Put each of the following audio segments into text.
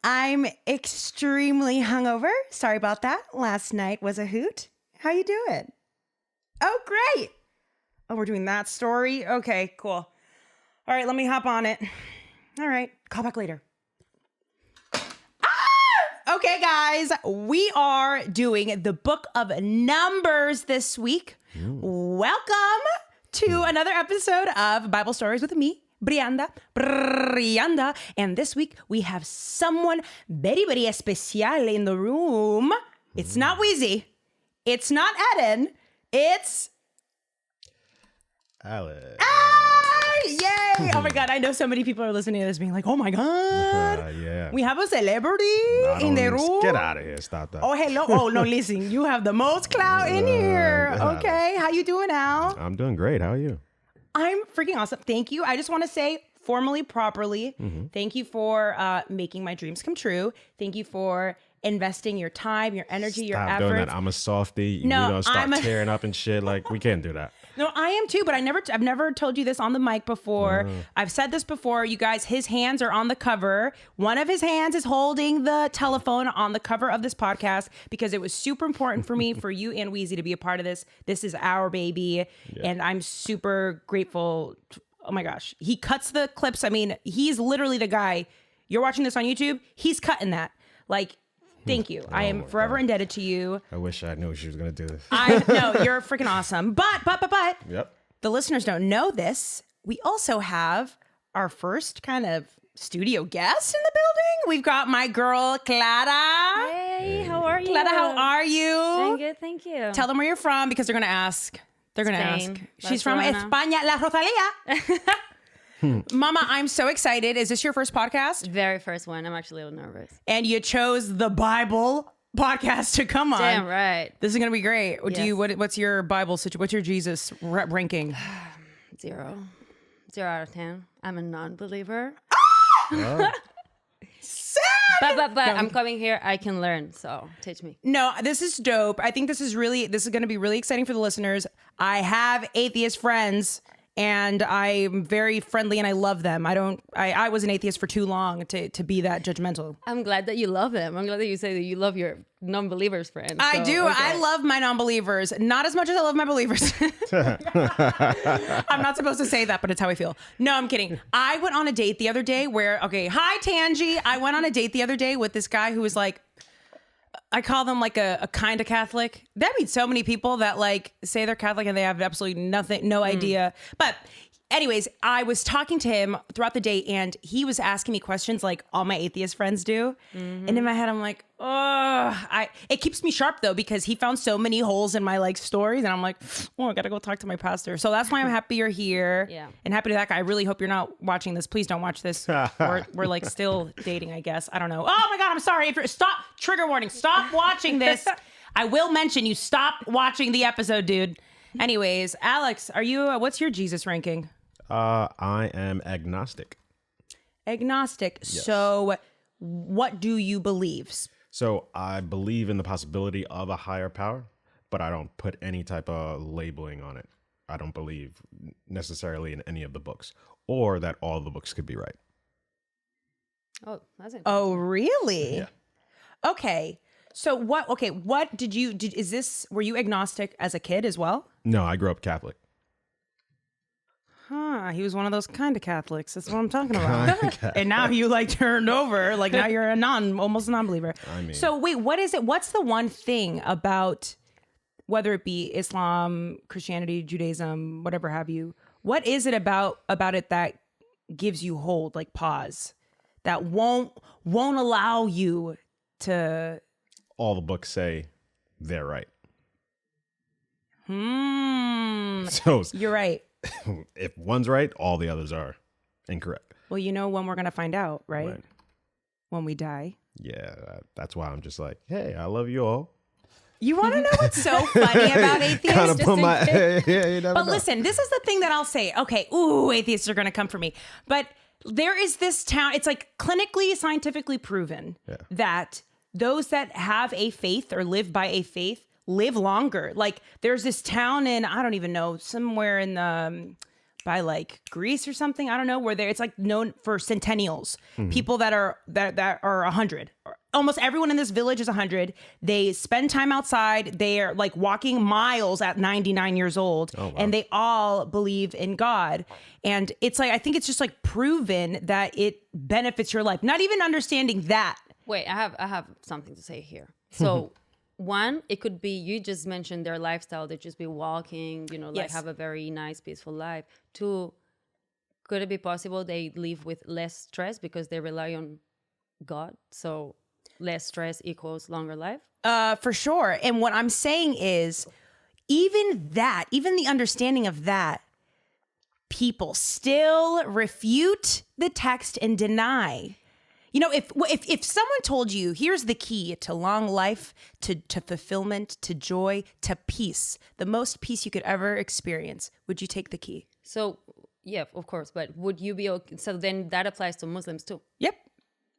I'm extremely hungover. Sorry about that. Last night was a hoot. How you doing? Oh, great. Oh, we're doing that story? Okay, cool. All right, let me hop on it. All right, call back later. Okay, guys, we are doing the Book of Numbers this week. Welcome to another episode of Bible Stories with me, Brianda. And this week we have someone very, very especial in the room. It's not Wheezy. It's not Eden. It's Alex. Yay! Oh my God, I know so many people are listening to this being like, oh my God. Yeah. We have a celebrity in the room. Get out of here. Stop that. Oh, hello. Oh, no, listen. You have the most clout in here. Okay. How you doing, Al? I'm doing great. How are you? I'm freaking awesome. Thank you. I just want to say formally, properly, thank you for making my dreams come true. Thank you for investing your time, your energy, your efforts. Stop doing that. I'm a softie. No, we don't start tearing up and shit. Like, we can't do that. No, I am too, but I've never told you this on the mic before. I've said this before, you guys. His hands are on the cover. One of his hands is holding the telephone on the cover of this podcast because it was super important for me, for you and Wheezy to be a part of this. This is our baby, and I'm super grateful. Oh my gosh, he cuts the clips. I mean, he's literally the guy. You're watching this on YouTube. He's cutting that. Like, thank you. I am forever indebted to you. I wish I knew she was going to do this. I know, you're freaking awesome. But, Yep. the listeners don't know this. We also have our first kind of studio guest in the building. We've got my girl, Clara. Hey, how are you? Clara, how are you? I'm good, thank you. Tell them where you're from because they're going to ask. They're going to ask. She's from Barcelona. España, La Rosalía. Mama, I'm so excited. Is this your first podcast? Very first one. I'm actually a little nervous. And you chose the Bible podcast to come on. Damn right. This is going to be great. Do Yes. you? What's your Bible situation? What's your Jesus ranking? 0. 0 out of 10. I'm a non-believer. But I'm coming here. I can learn. So teach me. No, this is dope. I think this is going to be really exciting for the listeners. I have atheist friends and I'm very friendly and I love them. I was an atheist for too long to be that judgmental. I'm glad that you love them. I'm glad that you say that you love your non-believers friends. I do. Okay. I love my non-believers. Not as much as I love my believers. I'm not supposed to say that, but it's how I feel. No, I'm kidding. I went on a date the other day hi, Tangi. I went on a date the other day with this guy who was like, I call them like a kind of Catholic. That means so many people that like say they're Catholic and they have absolutely no idea. But anyways, I was talking to him throughout the day and he was asking me questions like all my atheist friends do. And in my head, I'm like, it keeps me sharp though, because he found so many holes in my like stories. And I'm like, I gotta go talk to my pastor. So that's why I'm happy you're here. Yeah. And happy to that guy. I really hope you're not watching this. Please don't watch this. We're like still dating, I guess. I don't know. Oh my God, I'm sorry. Stop, trigger warning. Stop watching this. I will mention you stop watching the episode, dude. Anyways, Alex, are you, what's your Jesus ranking? I am agnostic. Agnostic. Yes. So what do you believe? So I believe in the possibility of a higher power, but I don't put any type of labeling on it. I don't believe necessarily in any of the books or that all the books could be right. Oh, that's interesting. Oh, really? Yeah. Okay. So what were you agnostic as a kid as well? No, I grew up Catholic. He was one of those kind of Catholics. That's what I'm talking about. And now you like turned over, like now you're almost a non-believer. I mean, So wait, what is it? What's the one thing about whether it be Islam, Christianity, Judaism, whatever have you? What is it about it that gives you hold, like pause, that won't allow you to? all the books say they're right. So You're right. if one's right, all the others are incorrect. Well, you know when we're gonna find out, right? Right. When we die. Yeah, that's why I'm just like, hey, I love you all. You want to know what's so funny about atheists? Kind of Just put in my, case- you never But know. listen, this is the thing that I'll say. Okay, atheists are going to come for me. But there is this town, it's like clinically, scientifically proven that those that have a faith or live by a faith live longer. Like there's this town in, I don't even know, somewhere in the like Greece or something. I don't know where it's like known for centennials, people that are 100. Almost everyone in this village is 100. They spend time outside. They are like walking miles at 99 years old, and they all believe in God. And it's like I think it's just like proven that it benefits your life. Not even understanding that. Wait, I have something to say here. So. One, it could be, you just mentioned their lifestyle. They just be walking, like have a very nice, peaceful life. Two, could it be possible they live with less stress because they rely on God? So less stress equals longer life? For sure. And what I'm saying is, even the understanding of that, people still refute the text and deny. If someone told you, here's the key to long life, to fulfillment, to joy, to peace, the most peace you could ever experience, would you take the key? So, yeah, of course. But would you be okay? So then that applies to Muslims too? Yep.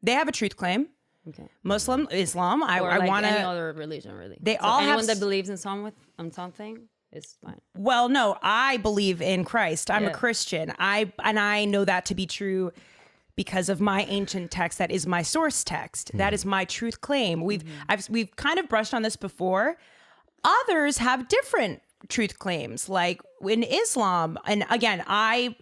They have a truth claim. Okay. Muslim, Islam. Or I like want to. any other religion, really. They so all anyone have. That believes in something is fine. Well, no, I believe in Christ. I'm a Christian. I know that to be true. Because of my ancient text, that is my source text. That is my truth claim. We've kind of brushed on this before. Others have different truth claims, like in Islam. And again, I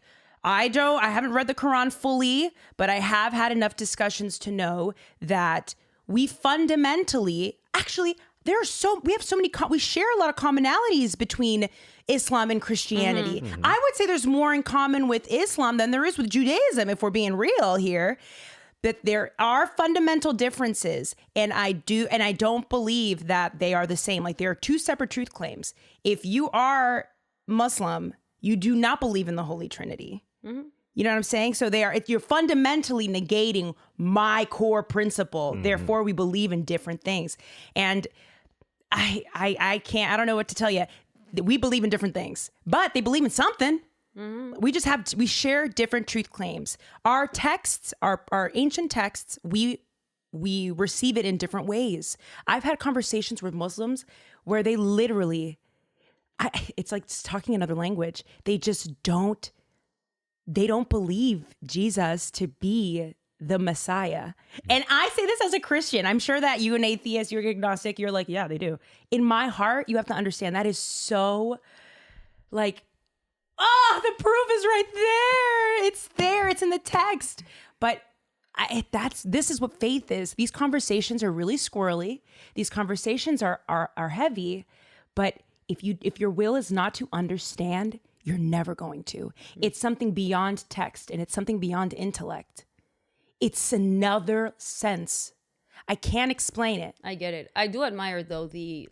haven't read the Quran fully, but I have had enough discussions to know that we fundamentally, actually, we share a lot of commonalities between Islam and Christianity. I would say there's more in common with Islam than there is with Judaism, if we're being real here. But there are fundamental differences, and I don't believe that they are the same. Like, there are two separate truth claims. If you are Muslim, you do not believe in the Holy Trinity. You know what I'm saying? So you're fundamentally negating my core principle. Therefore, we believe in different things. And I don't know what to tell you. We believe in different things, but they believe in something. We share different truth claims. Our texts, our ancient texts, we receive it in different ways. I've had conversations with Muslims where they literally, it's like talking another language. They don't believe Jesus to be the Messiah. And I say this as a Christian. I'm sure that you, an atheist, you're agnostic, you're like, yeah, they do. In my heart, you have to understand that is so like, the proof is right there. It's there. It's in the text. But this is what faith is. These conversations are really squirrely. These conversations are heavy. But if your will is not to understand, you're never going to. It's something beyond text, and it's something beyond intellect. It's another sense. I can't explain it. I get it. I do admire though the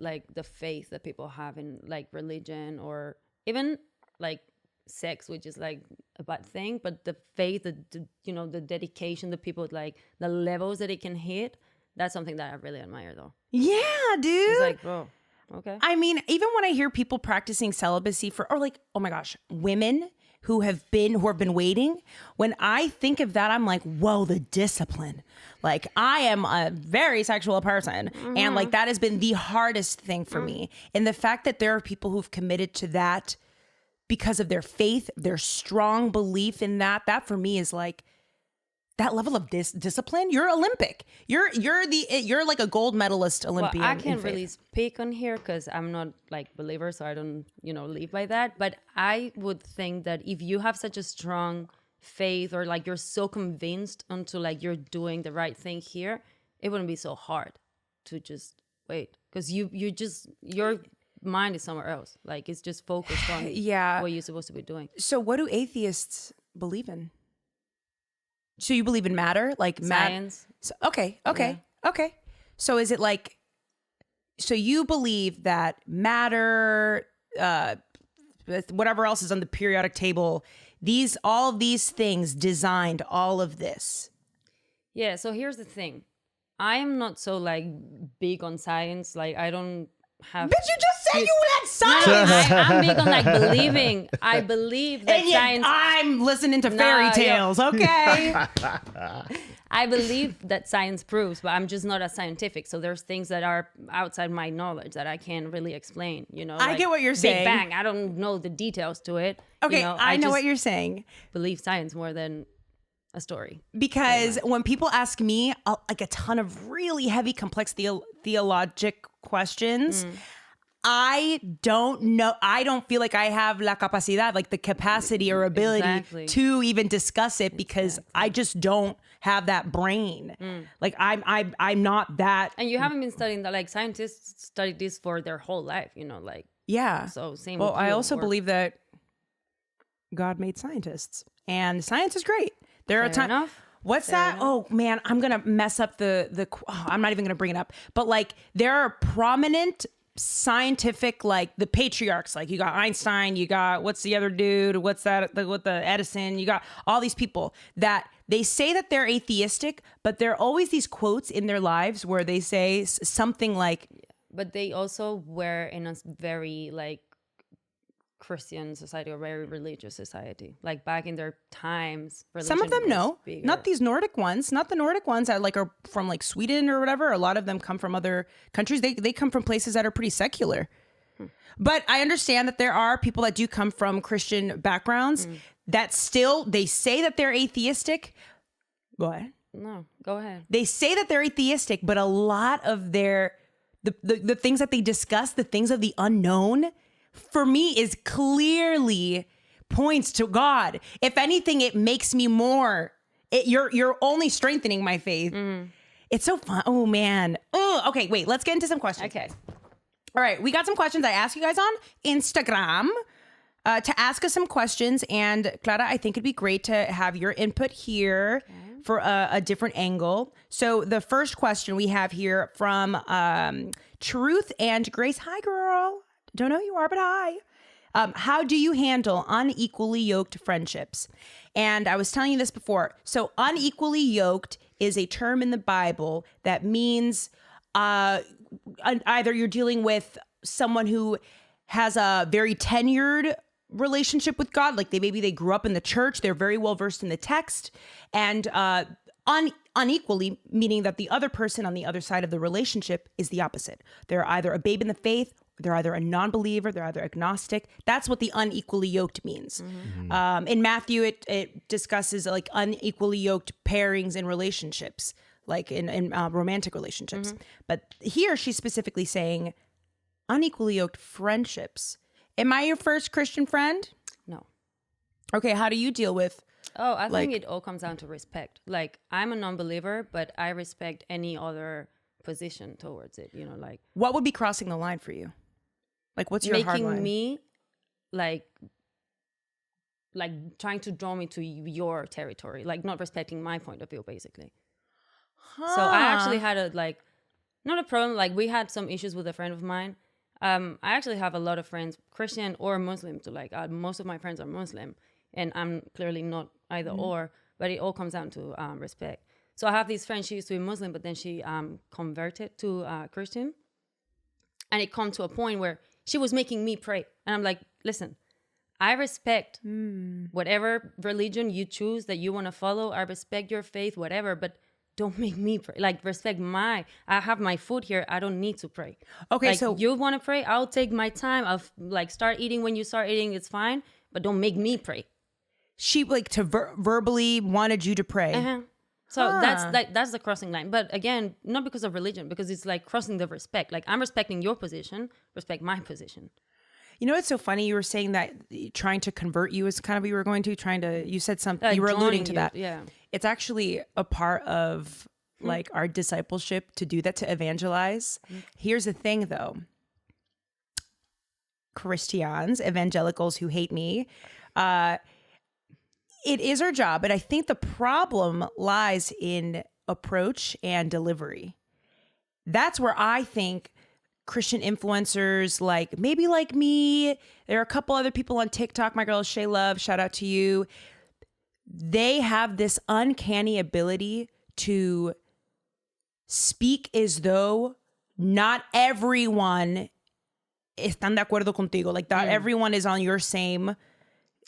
faith that people have in like religion or even like sex, which is like a bad thing, but the faith, the dedication, the people, like the levels that it can hit, that's something that I really admire though. Yeah, dude. It's like, bro, okay. I mean, even when I hear people practicing celibacy or like, oh my gosh, women who have been waiting, when I think of that, I'm like, whoa, the discipline. Like, I am a very sexual person. And like, that has been the hardest thing for me. And the fact that there are people who've committed to that because of their faith, their strong belief in that for me is like, that level of discipline. You're Olympic. You're like a gold medalist Olympian. Well, I can't really speak on here because I'm not like believer, so I don't live by that. But I would think that if you have such a strong faith, or like you're so convinced onto like you're doing the right thing here, it wouldn't be so hard to just wait, because your mind is somewhere else. Like it's just focused on what you're supposed to be doing. So what do atheists believe in? So you believe in matter, like science? Okay. So is it like, so you believe that matter, whatever else is on the periodic table, all of these things designed all of this? Yeah. So here's the thing. I am not so like big on science. Like I don't have. But you just said you had science. I'm big on like believing. I believe that and yet science. I'm listening to fairy tales. Okay. I believe that science proves, but I'm just not as scientific. So there's things that are outside my knowledge that I can't really explain. I get what you're saying. Big Bang. I don't know the details to it. Okay, I know just what you're saying. believe science more than a story. Because when people ask me like a ton of really heavy, complex theologic questions, I don't know. I don't feel like I have la capacidad, like the capacity or ability to even discuss it because I just don't have that brain. Like I'm not that. And you haven't been studying that. Like scientists study this for their whole life, like. Yeah. So same. Well, with you, I also believe that God made scientists, and science is great. There are times. What's that? Enough. Oh man, I'm gonna mess up the. I'm not even gonna bring it up. But like, there are prominent scientific, like the patriarchs. Like you got Einstein, you got what's the other dude? What's that? With the Edison, you got all these people that they say that they're atheistic, but there are always these quotes in their lives where they say something like. But they also were in a very like Christian society or very religious society. Like back in their times, some of them no, not these Nordic ones, not the Nordic ones that like are from like Sweden or whatever. A lot of them come from other countries. They come from places that are pretty secular. But I understand that there are people that do come from Christian backgrounds that still, they say that they're atheistic. Go ahead. No, go ahead. They say that they're atheistic, but a lot of their the things that they discuss, the things of the unknown, for me is clearly points to God. If anything, it makes me more. You're only strengthening my faith. It's so fun. Oh man. Oh, okay. Wait. Let's get into some questions. Okay. All right. We got some questions I asked you guys on Instagram to ask us some questions. And Clara, I think it'd be great to have your input here for a different angle. So the first question we have here from Truth and Grace. Hi, girl. Don't know who you are, but hi. How do you handle unequally yoked friendships? And I was telling you this before. So unequally yoked is a term in the Bible that means either you're dealing with someone who has a very tenured relationship with God, like maybe they grew up in the church, they're very well versed in the text, and unequally, meaning that the other person on the other side of the relationship is the opposite. They're either a babe in the faith, they're either a non-believer, they're either agnostic. That's what the unequally yoked means. In Matthew, it discusses like unequally yoked pairings in relationships, like in romantic relationships. But here she's specifically saying unequally yoked friendships. Am I your first Christian friend? No. Okay, how do you deal with? Oh, I think it all comes down to respect. Like I'm a non-believer, but I respect any other position towards it. Like what would be crossing the line for you? Like what's your hard line? Making me like trying to draw me to your territory, like not respecting my point of view, basically. So I actually had not a problem. Like we had some issues with a friend of mine. I actually have a lot of friends, Christian or Muslim. So like most of my friends are Muslim, and I'm clearly not either or. But it all comes down to respect. So I have this friend. She used to be Muslim, but then she converted to Christian, and it come to a point where she was making me pray, and I'm like, listen, I respect whatever religion you choose that you want to follow. I respect your faith, whatever, but don't make me pray. Like respect I have my food here. I don't need to pray. Okay, like, so you want to pray? I'll take my time. I'll start eating when you start eating. It's fine, but don't make me pray. She verbally wanted you to pray. So that's the crossing line. But again, not because of religion, because it's like crossing the respect. Like I'm respecting your position, respect my position. You know what's so funny? You were saying that trying to convert you is kind of what you were going to, you said something, you were alluding to that. Yeah. It's actually a part of like our discipleship to do that, to evangelize. Here's the thing though. Christians, evangelicals who hate me, it is our job, but I think the problem lies in approach and delivery. That's where I think Christian influencers maybe like me, there are a couple other people on TikTok, my girl Shay Love, shout out to you. They have this uncanny ability to speak as though not everyone están de acuerdo contigo. Like that everyone is on your same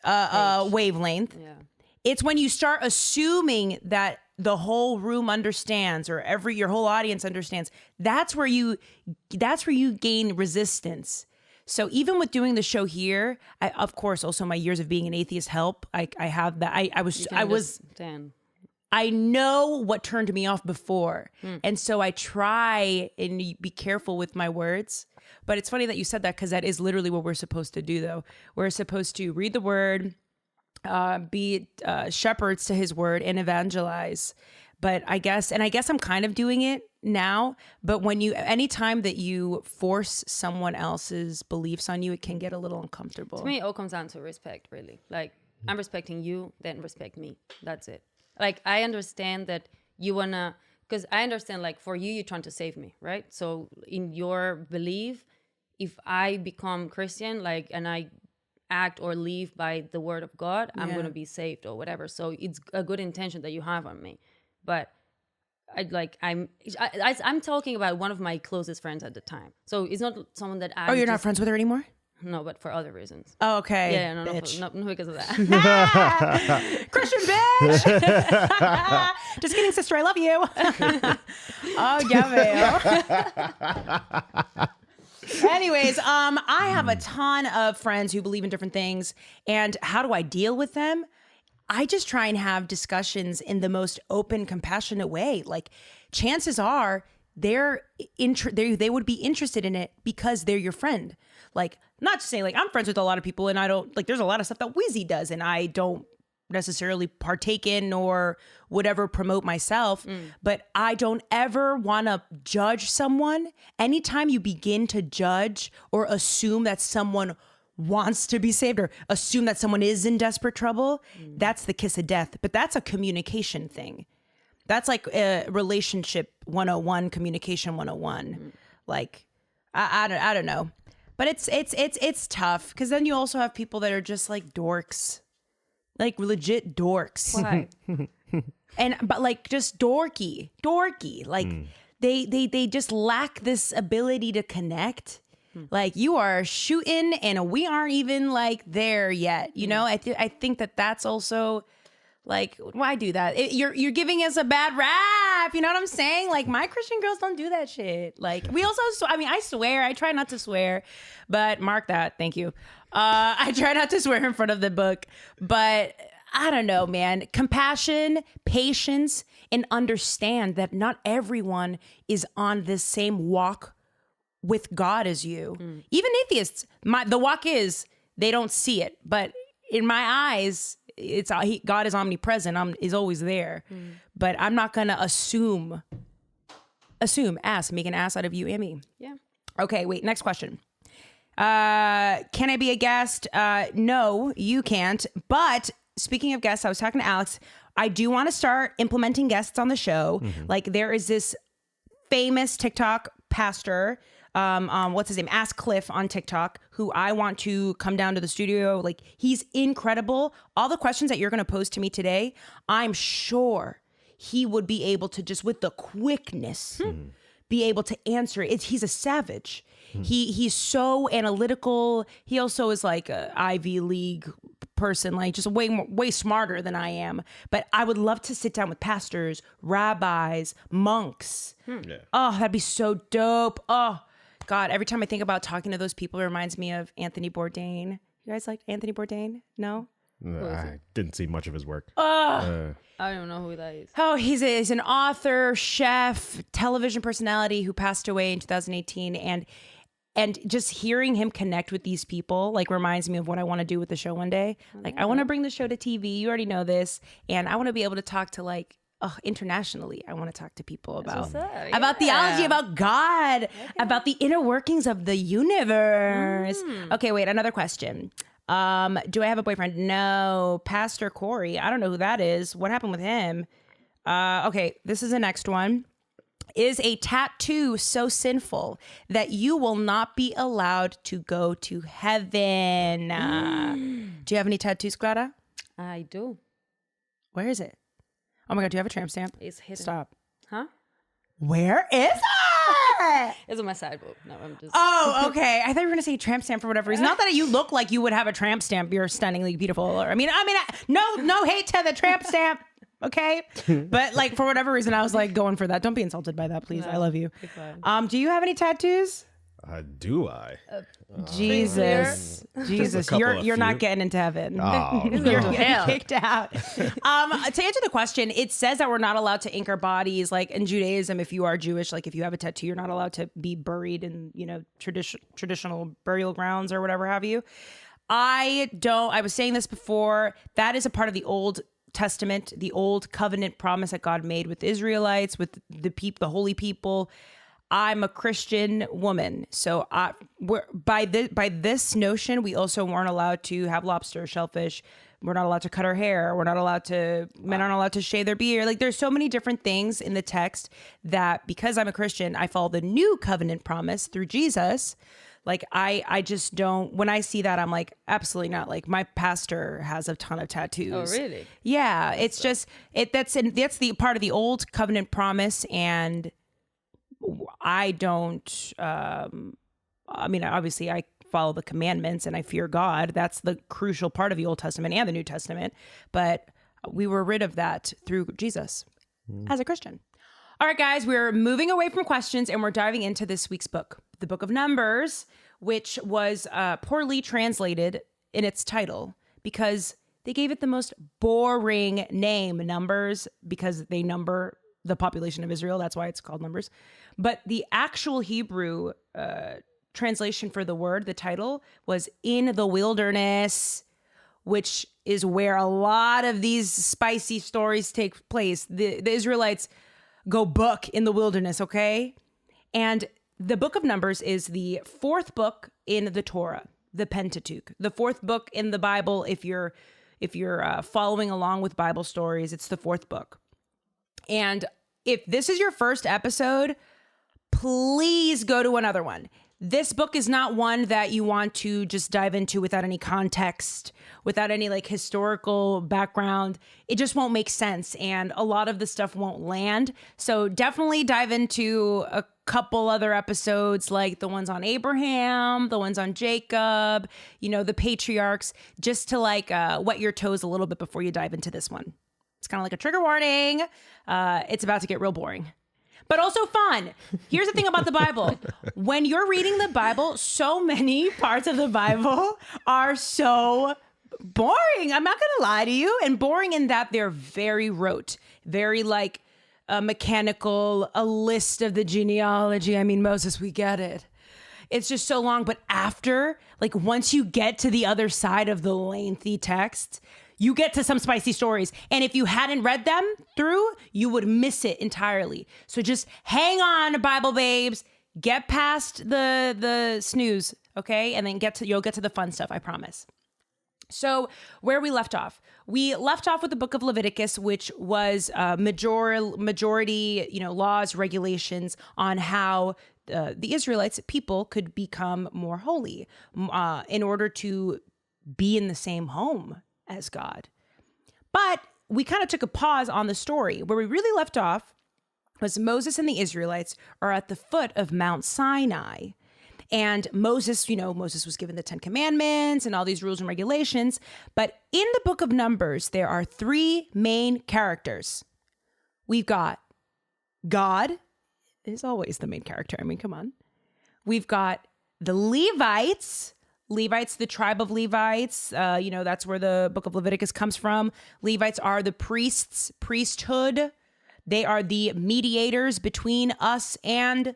wavelength. Yeah. It's when you start assuming that the whole room understands or your whole audience understands, that's where you gain resistance. So even with doing the show here, of course, also my years of being an atheist help. I have that. I know what turned me off before. And so I try and be careful with my words. But it's funny that you said that, because that is literally what we're supposed to do, though. We're supposed to read the word, be shepherds to his word, and evangelize. But I guess I'm kind of doing it now. But anytime that you force someone else's beliefs on you, it can get a little uncomfortable. To me, it all comes down to respect, really. Like, I'm respecting you, then respect me. That's it. Like, I understand that you wanna, because I understand, like, for you, you're trying to save me, right? So in your belief, if I become Christian, like, and I act or live by the word of God, I'm gonna be saved or whatever. So it's a good intention that you have on me. But I'm talking about one of my closest friends at the time. So it's not someone that I. Oh, you're not friends with her anymore? No, but for other reasons. Oh, okay. Yeah, no, not because of that. Christian bitch. Just kidding, sister. I love you. Oh, yeah, Anyways, I have a ton of friends who believe in different things, and how do I deal with them? I just try and have discussions in the most open, compassionate way. Like, chances are they would be interested in it because they're your friend. Like, not to say, like, I'm friends with a lot of people and I don't, like, there's a lot of stuff that Wizzy does and I don't necessarily partake in or whatever promote myself, but I don't ever want to judge someone. Anytime you begin to judge or assume that someone wants to be saved or assume that someone is in desperate trouble, that's the kiss of death. But that's a communication thing. That's like a relationship 101, communication 101. Like, I don't know. But it's tough, because then you also have people that are just like dorks. Like legit dorks. Why? But like just dorky. Like they just lack this ability to connect. Like, you are shooting and we aren't even like there yet. You know, I think that's also like, why do that? You're giving us a bad rap. You know what I'm saying? Like, my Christian girls don't do that shit. Like, we also, I swear, I try not to swear, but mark that. Thank you. I try not to swear in front of the book, but I don't know, man. Compassion, patience, and understand that not everyone is on this same walk with God as you. Even atheists, the walk is, they don't see it, but in my eyes, God is omnipresent, is always there. But I'm not gonna assume, make an ass out of you and me. Yeah. Okay, wait, next question. Can I be a guest? No, you can't. But speaking of guests, I was talking to Alex. I do want to start implementing guests on the show. Like, there is this famous TikTok pastor, what's his name? Ask Cliff on TikTok, who I want to come down to the studio. Like, he's incredible. All the questions that you're going to pose to me today, I'm sure he would be able to, just with the quickness, be able to answer it. He's a savage. He's so analytical. He also is like a Ivy League person, like just way smarter than I am. But I would love to sit down with pastors, rabbis, monks. Oh, that'd be so dope. Oh, God, every time I think about talking to those people, it reminds me of Anthony Bourdain. You guys like Anthony Bourdain? No? I didn't see much of his work. I don't know who that is. Oh, he's an author, chef, television personality who passed away in 2018. And just hearing him connect with these people, like, reminds me of what I want to do with the show one day. Like, I want to bring the show to TV. You already know this. And I want to be able to talk to, like, internationally. I want to talk to people about theology, about God, about the inner workings of the universe. Okay, wait, another question. Do I have a boyfriend? No. Pastor Corey, I don't know who that is. What happened with him? Okay, this is the next one. Is a tattoo so sinful that you will not be allowed to go to heaven? Do you have any tattoos, Clara? I do. Where is it? Oh my God, do you have a tramp stamp? It's hidden. Stop. Huh? Where is it? It's on my sidebook. No, I'm just... Oh, okay. I thought you were going to say tramp stamp for whatever reason. Not that you look like you would have a tramp stamp. You're stunningly beautiful. No hate to the tramp stamp. Okay. But like, for whatever reason, I was like going for that. Don't be insulted by that, please. I love you. Do you have any tattoos? Do I? Jesus, Just a couple you're of not few. getting into heaven. Oh, You're no. getting kicked out. To answer the question, it says that we're not allowed to ink our bodies. Like in Judaism, if you are Jewish, like if you have a tattoo, you're not allowed to be buried in, traditional burial grounds or whatever have you. I was saying this before. That is a part of the Old Testament, the old covenant promise that God made with the Israelites, with the holy people. I'm a Christian woman, so by this notion, we also weren't allowed to have lobster, shellfish. We're not allowed to cut our hair. Men aren't allowed to shave their beard. Like, there's so many different things in the text that, because I'm a Christian, I follow the new covenant promise through Jesus. Like, I just don't, when I see that, I'm like, absolutely not. Like, my pastor has a ton of tattoos. Oh, really? Yeah. It's just, that's the part of the old covenant promise. And I don't, obviously I follow the commandments and I fear God. That's the crucial part of the Old Testament and the New Testament. But we were rid of that through Jesus as a Christian. All right, guys, we're moving away from questions and we're diving into this week's book, the Book of Numbers, which was poorly translated in its title because they gave it the most boring name, Numbers, because they number the population of Israel. That's why it's called Numbers. But the actual Hebrew translation for the word, the title, was In the Wilderness, which is where a lot of these spicy stories take place. The Israelites go buck in the wilderness, okay? And the Book of Numbers is the fourth book in the Torah, the Pentateuch, the fourth book in the Bible. If you're following along with Bible stories, it's the fourth book. And if this is your first episode, please go to another one. This book is not one that you want to just dive into without any context, without any like historical background. It just won't make sense. And a lot of the stuff won't land. So definitely dive into a couple other episodes, like the ones on Abraham, the ones on Jacob, the patriarchs, just to like wet your toes a little bit before you dive into this one. It's kind of like a trigger warning. It's about to get real boring, but also fun. Here's the thing about the Bible. When you're reading the Bible, so many parts of the Bible are so boring. I'm not going to lie to you. And boring in that they're very rote, very like mechanical, a list of the genealogy. I mean, Moses, we get it. It's just so long. But after, like once you get to the other side of the lengthy text, you get to some spicy stories. And if you hadn't read them through, you would miss it entirely. So just hang on, Bible babes. Get past the snooze, okay? And then you'll get to the fun stuff, I promise. So where we left off with the book of Leviticus, which was majority, laws, regulations on how the Israelites people could become more holy in order to be in the same home as God. But we kind of took a pause on the story. Where we really left off was Moses and the Israelites are at the foot of Mount Sinai. And Moses was given the 10 Commandments and all these rules and regulations. But in the book of Numbers, there are three main characters. We've got God is always the main character. I mean, come on. We've got the Levites, the tribe of Levites. That's where the book of Leviticus comes from. Levites are the priests, priesthood. They are the mediators between us and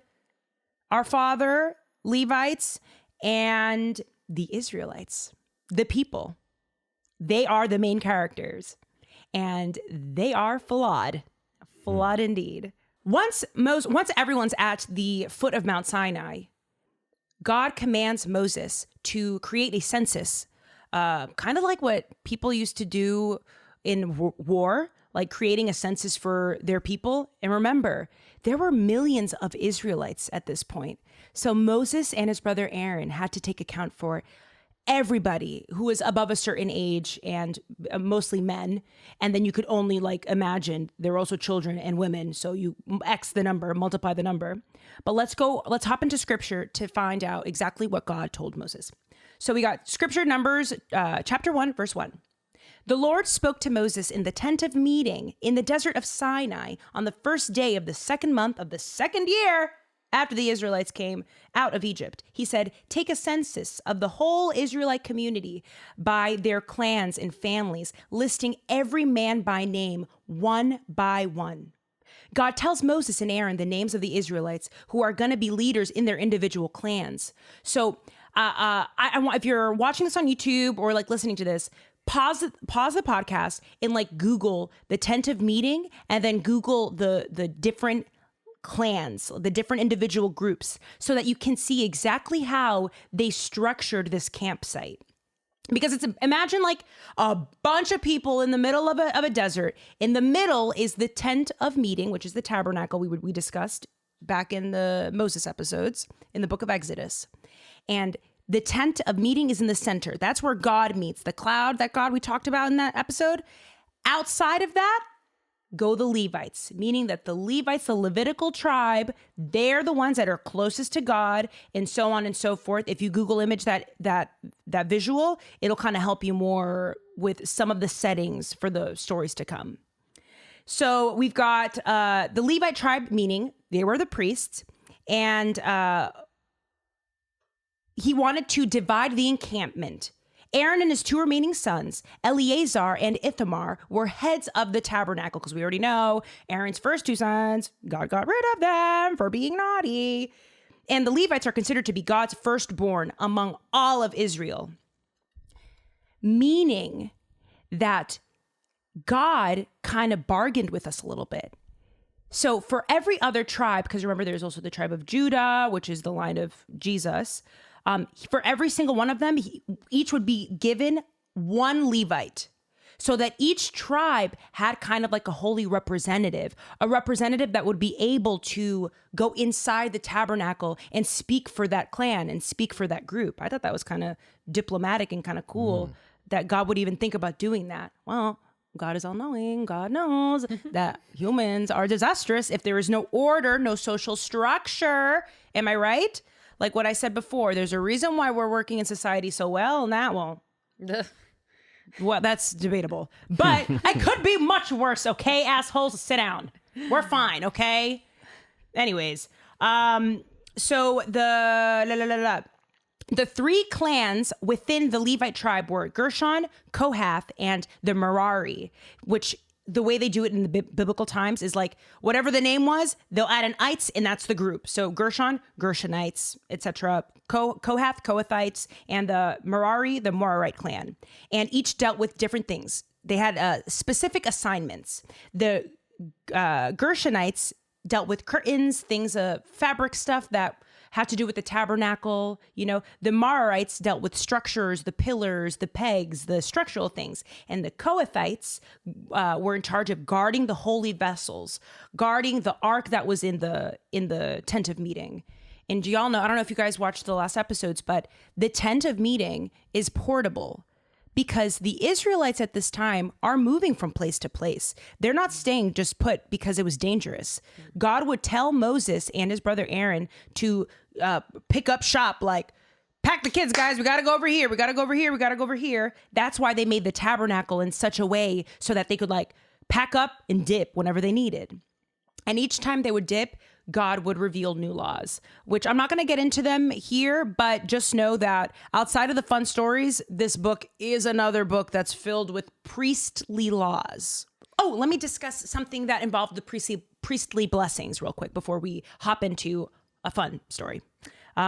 our Father, Levites, and the Israelites, the people. They are the main characters, and they are flawed indeed. Once everyone's at the foot of Mount Sinai, God commands Moses to create a census, kind of like what people used to do in war, like creating a census for their people. And remember, there were millions of Israelites at this point. So Moses and his brother Aaron had to take account for everybody who was above a certain age, and mostly men. And then you could only imagine there were also children and women. So you multiply the number. But let's hop into scripture to find out exactly what God told Moses. So we got scripture, Numbers, chapter 1, verse 1. The Lord spoke to Moses in the tent of meeting in the desert of Sinai on the first day of the second month of the second year after the Israelites came out of Egypt. He said, take a census of the whole Israelite community by their clans and families, listing every man by name, one by one. God tells Moses and Aaron the names of the Israelites who are going to be leaders in their individual clans. So I want, if you're watching this on YouTube or like listening to this, pause the podcast and like Google the tent of meeting and then Google the different clans, the different individual groups, so that you can see exactly how they structured this campsite. Because imagine like a bunch of people in the middle of a desert. In the middle is the tent of meeting, which is the tabernacle we discussed back in the Moses episodes in the book of Exodus. And the tent of meeting is in the center. That's where God meets. The cloud that God we talked about in that episode. Outside of that, go the Levites, meaning that the Levites, the Levitical tribe, they're the ones that are closest to God, and so on and so forth. If you Google image that visual, it'll kind of help you more with some of the settings for the stories to come. So we've got the Levite tribe, meaning they were the priests, and he wanted to divide the encampment. Aaron and his two remaining sons, Eleazar and Ithamar, were heads of the tabernacle, because we already know Aaron's first two sons, God got rid of them for being naughty. And the Levites are considered to be God's firstborn among all of Israel, meaning that God kind of bargained with us a little bit. So for every other tribe, because remember there's also the tribe of Judah, which is the line of Jesus, for every single one of them, each would be given one Levite, so that each tribe had kind of like a holy representative, a representative that would be able to go inside the tabernacle and speak for that clan and speak for that group. I thought that was kind of diplomatic and kind of cool that God would even think about doing that. Well, God is all-knowing. God knows that humans are disastrous if there is no order, no social structure. Am I right? Like what I said before, there's a reason why we're working in society so well, and that won't. Well, that's debatable. But I could be much worse, okay, assholes? Sit down. We're fine, okay? Anyways, so the three clans within the Levite tribe were Gershon, Kohath, and the Merari, which the way they do it in the biblical times is like whatever the name was, they'll add an ites, and that's the group. So Gershon, Gershonites, etc. Kohath, Kohathites, and the Merari, the Merarite clan. And each dealt with different things. They had specific assignments. The Gershonites dealt with curtains, things, fabric stuff that had to do with the tabernacle. You know, the Merarites dealt with structures, the pillars, the pegs, the structural things. And the Kohathites were in charge of guarding the holy vessels, guarding the ark that was in the tent of meeting. And y'all know, I don't know if you guys watched the last episodes, but the tent of meeting is portable, because the Israelites at this time are moving from place to place. They're not staying just put because it was dangerous. God would tell Moses and his brother Aaron to pick up shop, like, pack the kids, guys. We got to go over here. We got to go over here. We got to go over here. That's why they made the tabernacle in such a way so that they could like pack up and dip whenever they needed. And each time they would dip, God would reveal new laws, which I'm not going to get into them here, but just know that outside of the fun stories, this book is another book that's filled with priestly laws. Oh, let me discuss something that involved the priestly blessings real quick before we hop into a fun story.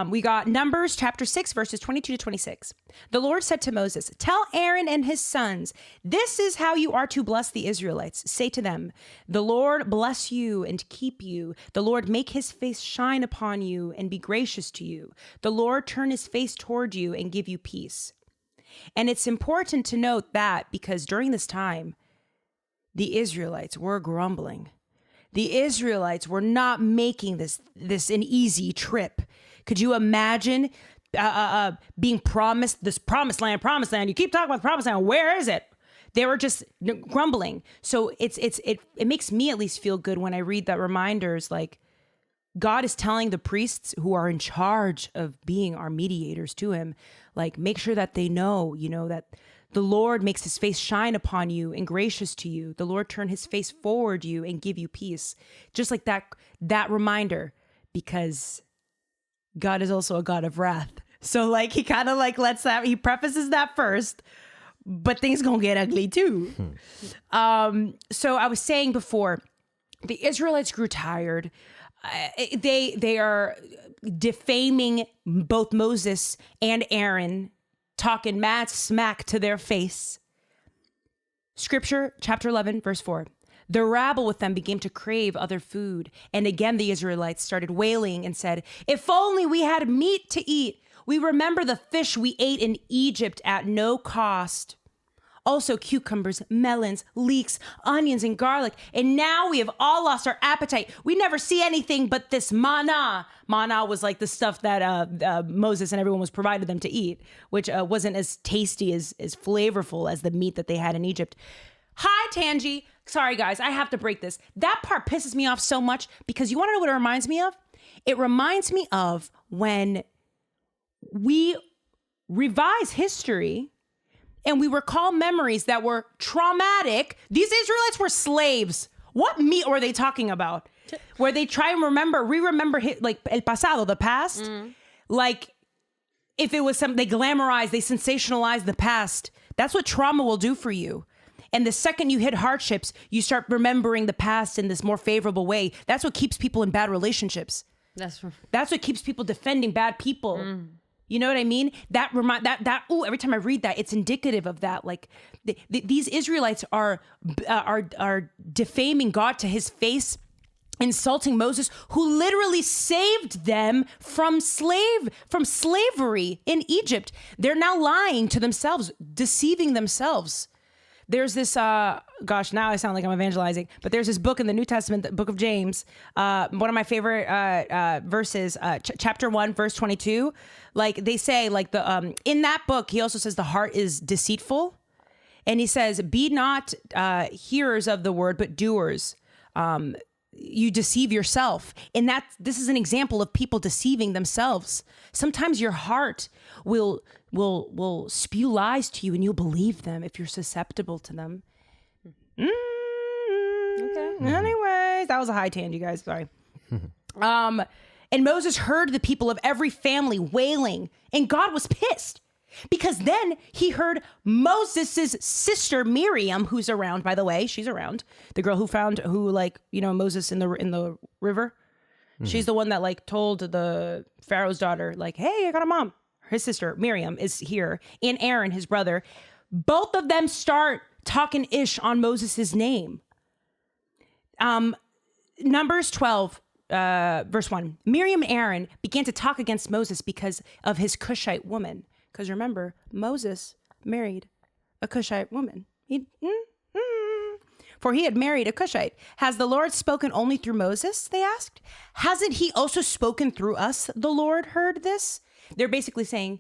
We got Numbers chapter 6, verses 22 to 26. The Lord said to Moses, tell Aaron and his sons, this is how you are to bless the Israelites. Say to them, the Lord bless you and keep you. The Lord make his face shine upon you and be gracious to you. The Lord turn his face toward you and give you peace. And it's important to note that because during this time, the Israelites were grumbling. The Israelites were not making this an easy trip. Could you imagine being promised this promised land? You keep talking about the promised land. Where is it? They were just grumbling. So it makes me at least feel good when I read that reminders, like, God is telling the priests who are in charge of being our mediators to him, like, make sure that they know, that the Lord makes his face shine upon you and gracious to you. The Lord turn his face forward you and give you peace. Just like that reminder, because God is also a God of wrath. So like, he kind of like he prefaces that first, but things gonna get ugly too. So I was saying before, the Israelites grew tired. They are defaming both Moses and Aaron, talking mad smack to their face. Scripture, chapter 11, verse 4. The rabble with them began to crave other food. And again, the Israelites started wailing and said, if only we had meat to eat. We remember the fish we ate in Egypt at no cost. Also cucumbers, melons, leeks, onions, and garlic. And now we have all lost our appetite. We never see anything but this manna. Manna was like the stuff that Moses and everyone was provided them to eat, which wasn't as tasty, as flavorful as the meat that they had in Egypt. Hi, Tangi. Sorry, guys, I have to break this. That part pisses me off so much because you want to know what it reminds me of? It reminds me of when we revise history and we recall memories that were traumatic. These Israelites were slaves. What meat were they talking about? Where they try and re-remember like el pasado, the past. Like if it was something, they glamorize, they sensationalize the past. That's what trauma will do for you. And the second you hit hardships, you start remembering the past in this more favorable way. That's what keeps people in bad relationships. That's what keeps people defending bad people. You know what I mean? Every time I read that, it's indicative of that. Like these Israelites are defaming God to his face, insulting Moses, who literally saved them from slavery in Egypt. They're now lying to themselves, deceiving themselves. There's this, now I sound like I'm evangelizing, but there's this book in the New Testament, the book of James, one of my favorite verses, chapter 1, verse 22. Like they say, like in that book, he also says the heart is deceitful. And he says, be not hearers of the word, but doers. You deceive yourself. And this is an example of people deceiving themselves. Sometimes your heart will spew lies to you and you'll believe them if you're susceptible to them. Okay. Anyways, that was a high tan, you guys. Sorry. And Moses heard the people of every family wailing, and God was pissed because then he heard Moses's sister Miriam, who's around, by the way, she's around, the girl who found Moses in the river. She's the one that like told the Pharaoh's daughter, like, hey, I got a mom. His sister Miriam is here, and Aaron, his brother. Both of them start talking ish on Moses's name. Numbers 12, verse 1. Miriam and Aaron began to talk against Moses because of his Cushite woman. Because remember, Moses married a Cushite woman. For he had married a Cushite. Has the Lord spoken only through Moses? They asked. Hasn't he also spoken through us? The Lord heard this. They're basically saying,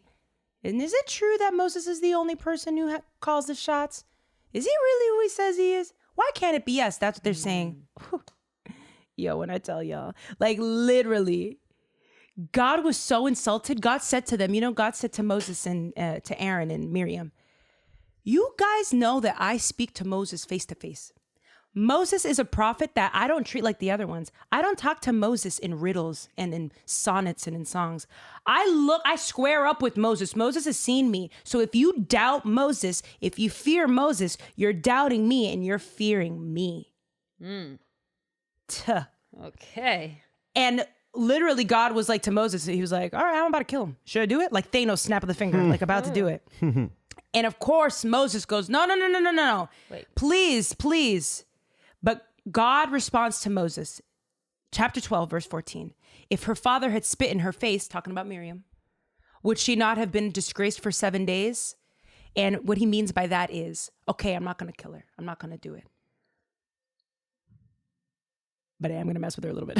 and is it true that Moses is the only person who calls the shots? Is he really who he says he is? Why can't it be us? That's what they're saying. Yo, when I tell y'all, like literally, God was so insulted. God said to them, God said to Moses and to Aaron and Miriam, you guys know that I speak to Moses face to face. Moses is a prophet that I don't treat like the other ones. I don't talk to Moses in riddles and in sonnets and in songs. I square up with Moses. Moses has seen me. So if you doubt Moses, if you fear Moses, you're doubting me and you're fearing me. Okay. And literally God was like to Moses, he was like, all right, I'm about to kill him. Should I do it? Like Thanos, snap of the finger, like about to do it. And of course, Moses goes, no. Wait. Please. But God responds to Moses, chapter 12, verse 14. If her father had spit in her face, talking about Miriam, would she not have been disgraced for 7 days? And what he means by that is, okay, I'm not going to kill her. I'm not going to do it. But I am going to mess with her a little bit.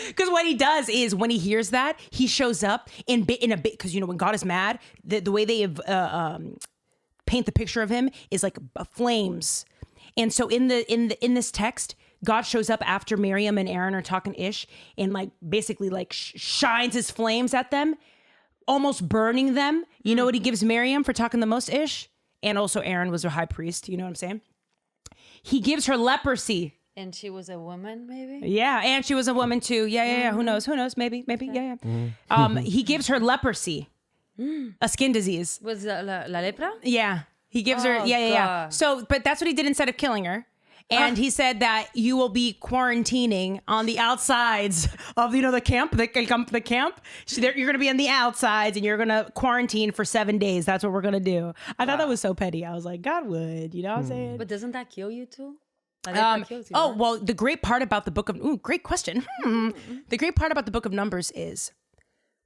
Because what he does is when he hears that, he shows up in a bit, because, when God is mad, the way they paint the picture of him is like flames. And so in this text, God shows up after Miriam and Aaron are talking ish and like basically like shines his flames at them, almost burning them. You know what he gives Miriam for talking the most ish? And also Aaron was a high priest. You know what I'm saying? He gives her leprosy. And she was a woman, maybe? Yeah, and she was a woman too. Yeah. Who knows? Maybe. Yeah. He gives her leprosy, a skin disease. Was la lepra? Yeah. He gives her, yeah. God. So, but that's what he did instead of killing her. And he said that you will be quarantining on the outsides of, the camp, the camp. So you're going to be on the outsides and you're going to quarantine for 7 days. That's what we're going to do. I thought that was so petty. I was like, God would, you know what I'm saying? But doesn't that kill you too? Kills you, right? Well, the great part about the book of, great question. The great part about the book of Numbers is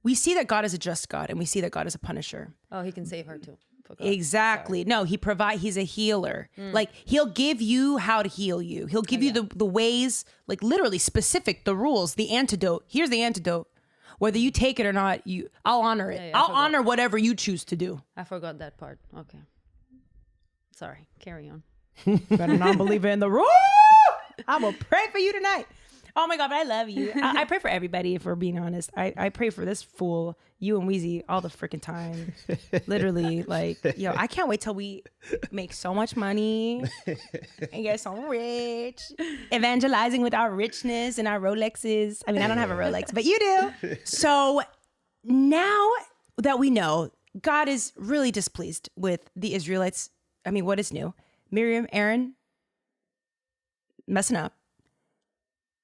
we see that God is a just God and we see that God is a punisher. Oh, he can save her too. Exactly. No, he's a healer. Like he'll give you how to heal you. He'll give you the ways, like literally specific, the rules, the antidote. Here's the antidote. Whether you take it or not, I'll honor it. I'll honor whatever you choose to do. I forgot that part. Okay. Sorry. Carry on. Better not believe in the rule. I will pray for you tonight. Oh my God, but I love you. I pray for everybody, if we're being honest. I pray for this fool, you and Weezy, all the freaking time. Literally, like, I can't wait till we make so much money and get so rich, evangelizing with our richness and our Rolexes. I mean, I don't have a Rolex, but you do. So now that we know God is really displeased with the Israelites, I mean, what is new? Miriam, Aaron, messing up.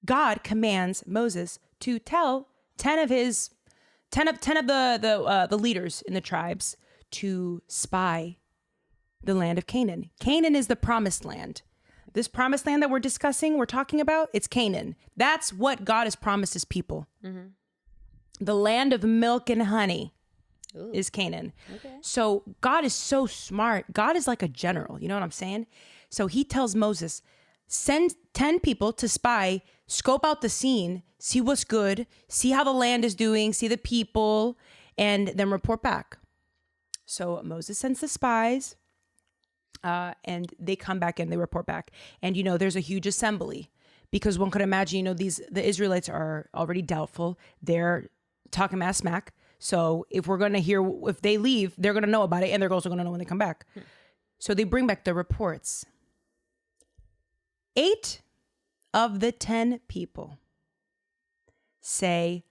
God commands Moses to tell 10 of the leaders in the tribes to spy the land of Canaan. Canaan is the promised land. This promised land that we're talking about, it's Canaan. That's what God has promised his people. Mm-hmm. The land of milk and honey is Canaan. Okay. So God is so smart. God is like a general. You know what I'm saying? So he tells Moses, send 10 people to spy, scope out the scene, see what's good, see how the land is doing, see the people, and then report back. So Moses sends the spies, and they come back and they report back. And, there's a huge assembly because one could imagine, the Israelites are already doubtful. They're talking mass smack. So if they leave, they're going to know about it, and they're also going to know when they come back. So they bring back the reports. 8 of the 10 people say,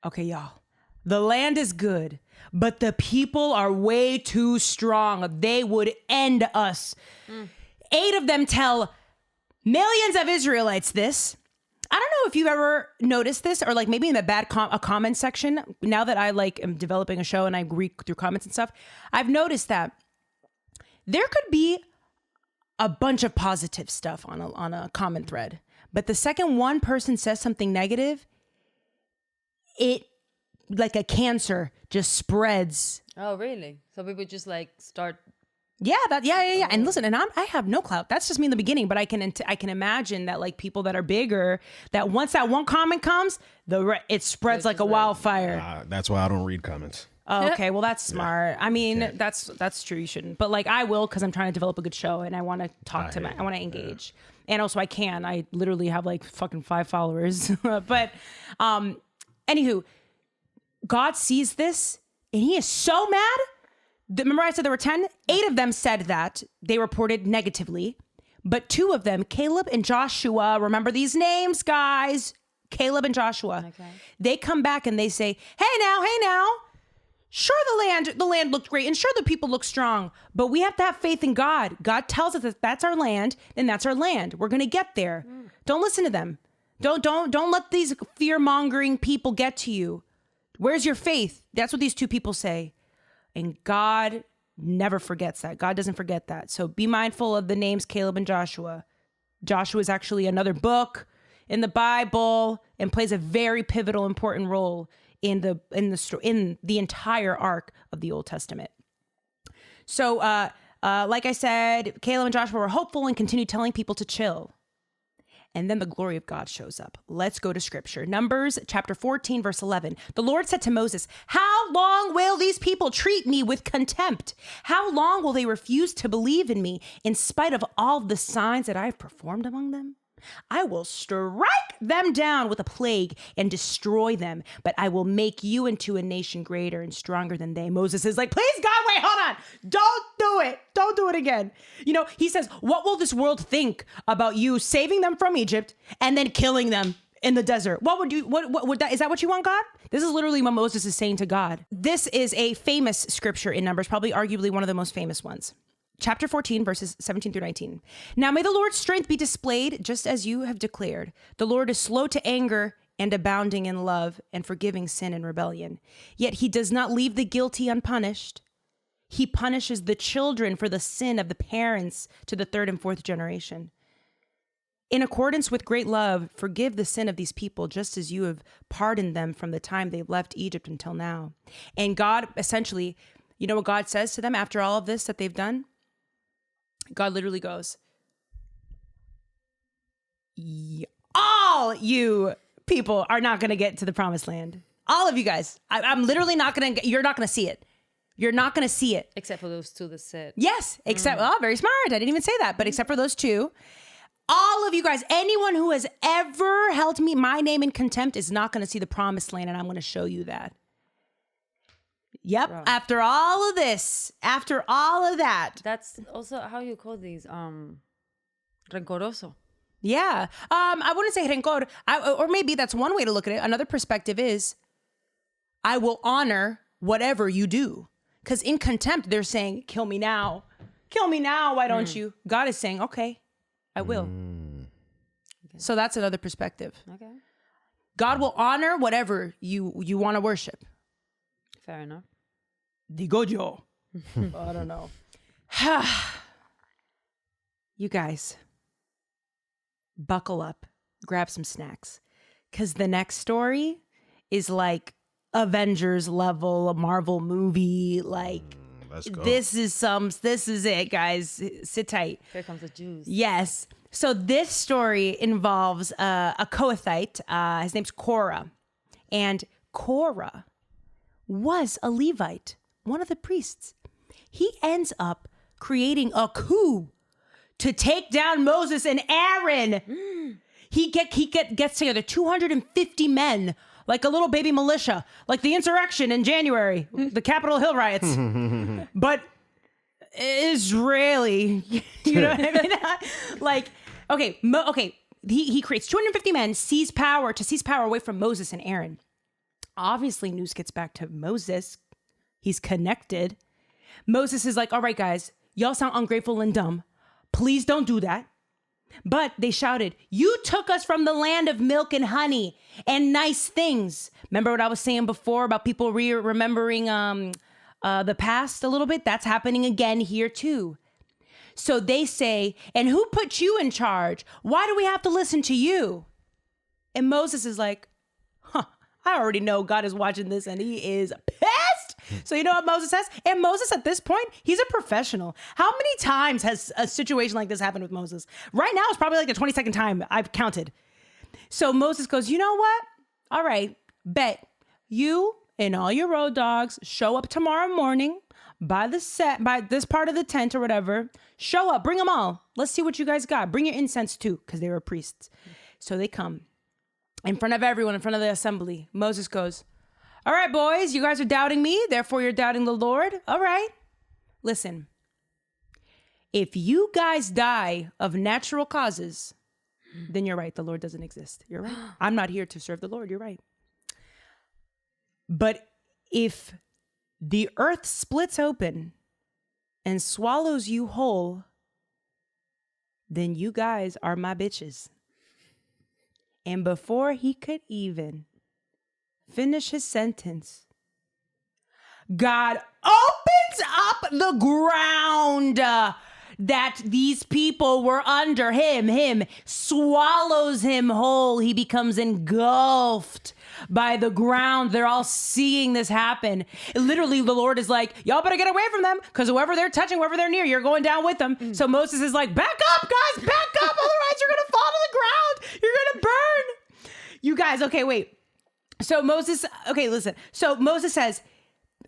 okay, y'all, the land is good, but the people are way too strong. They would end us. 8 of them tell millions of Israelites this. I don't know if you've ever noticed this, or like maybe in the a comment section. Now that I am developing a show and I read through comments and stuff, I've noticed that there could be a bunch of positive stuff on a comment thread, but the second one person says something negative, it like a cancer just spreads. Oh, really? So people just start. Yeah. And listen, and I have no clout. That's just me in the beginning, but I can imagine that people that are bigger, that once that one comment comes, it spreads like a wildfire. That's why I don't read comments. Oh, okay. Well, that's smart. I mean, that's true. You shouldn't, but I will, because I'm trying to develop a good show and I want to talk I want to engage. Yeah. And also I literally have fucking 5 followers, but, anywho, God sees this and he is so mad. Remember I said there were 10? 8 of them said that they reported negatively, but 2 of them, Caleb and Joshua, remember these names, guys, Caleb and Joshua, okay. They come back and they say, hey now, sure, the land looked great, and sure, the people look strong, but we have to have faith in God. God tells us that that's our land, then that's our land. We're gonna get there. Don't listen to them. Don't let these fear-mongering people get to you. Where's your faith? That's what these 2 people say. And God never forgets that. God doesn't forget that. So be mindful of the names Caleb and Joshua. Joshua is actually another book in the Bible and plays a very pivotal, important role in the entire arc of the Old Testament. So, like I said, Caleb and Joshua were hopeful and continued telling people to chill. And then the glory of God shows up. Let's go to scripture. Numbers chapter 14, verse 11. The Lord said to Moses, how long will these people treat me with contempt? How long will they refuse to believe in me in spite of all the signs that I have performed among them? I will strike them down with a plague and destroy them, but I will make you into a nation greater and stronger than they. Moses is like, please, God, wait, hold on. Don't do it. Don't do it again. You know, he says, what will this world think about you saving them from Egypt and then killing them in the desert? What would that, is that what you want, God? This is literally what Moses is saying to God. This is a famous scripture in Numbers, probably arguably one of the most famous ones. Chapter 14, verses 17 through 19. Now may the Lord's strength be displayed just as you have declared. The Lord is slow to anger and abounding in love and forgiving sin and rebellion. Yet he does not leave the guilty unpunished. He punishes the children for the sin of the parents to the third and fourth generation. In accordance with great love, forgive the sin of these people just as you have pardoned them from the time they left Egypt until now. And God, essentially, you know what God says to them after all of this that they've done? God literally goes, all you people are not going to get to the promised land. All of you guys. I'm literally not going to, you're not going to see it. You're not going to see it. Except for those two that said. Yes, except, oh, very smart. I didn't even say that, but except for those two. All of you guys, anyone who has ever held my name in contempt is not going to see the promised land, and I'm going to show you that. Yep. Bro. After all of this, after all of that. That's also how you call these, rencoroso. Yeah. I wouldn't say rencor, or maybe that's one way to look at it. Another perspective is, I will honor whatever you do. Because in contempt, they're saying, kill me now. Kill me now. Why don't you? God is saying, okay, I will. Okay. So that's another perspective. Okay. God will honor whatever you want to worship. Fair enough. Digo yo. I don't know. You guys, buckle up, grab some snacks, because the next story is like Avengers level, a Marvel movie. Like, Let's go. this is it, guys. Sit tight. Here comes the juice. Yes. So this story involves a Kohathite. His name's Korah, and Korah was a Levite, one of the priests. He ends up creating a coup to take down Moses and Aaron. He gets together 250 men, like a little baby militia, like the insurrection in January, the Capitol Hill riots, but Israeli. You know what I mean? Like, okay, he creates 250 men, seize power away from Moses and Aaron. Obviously, news gets back to Moses. He's connected. Moses is like, all right, guys, y'all sound ungrateful and dumb. Please don't do that. But they shouted, you took us from the land of milk and honey and nice things. Remember what I was saying before about people remembering the past a little bit? That's happening again here too. So they say, and who put you in charge? Why do we have to listen to you? And Moses is like, I already know God is watching this and he is pissed. So you know what Moses says? And Moses at this point, he's a professional. How many times has a situation like this happened with Moses? Right now, it's probably like the 22nd time I've counted. So Moses goes, you know what? All right, bet. You and all your road dogs show up tomorrow morning by this part of the tent or whatever. Show up, bring them all. Let's see what you guys got. Bring your incense too, because they were priests. So they come. In front of everyone, in front of the assembly, Moses goes, all right, boys, you guys are doubting me, therefore you're doubting the Lord. All right, listen. If you guys die of natural causes, then you're right, the Lord doesn't exist. You're right. I'm not here to serve the Lord. You're right. But if the earth splits open and swallows you whole, then you guys are my bitches. And before he could even finish his sentence, God opens up the ground that these people were under. Him swallows him whole. He becomes engulfed by the ground. They're all seeing this happen. Literally, the Lord is like, y'all better get away from them, because whoever they're touching, whoever they're near, you're going down with them. So Moses is like, back up, guys, back up. Otherwise, you're going to fall to the ground. You're going to burn. You guys, okay, wait. So Moses, okay, listen. So Moses says,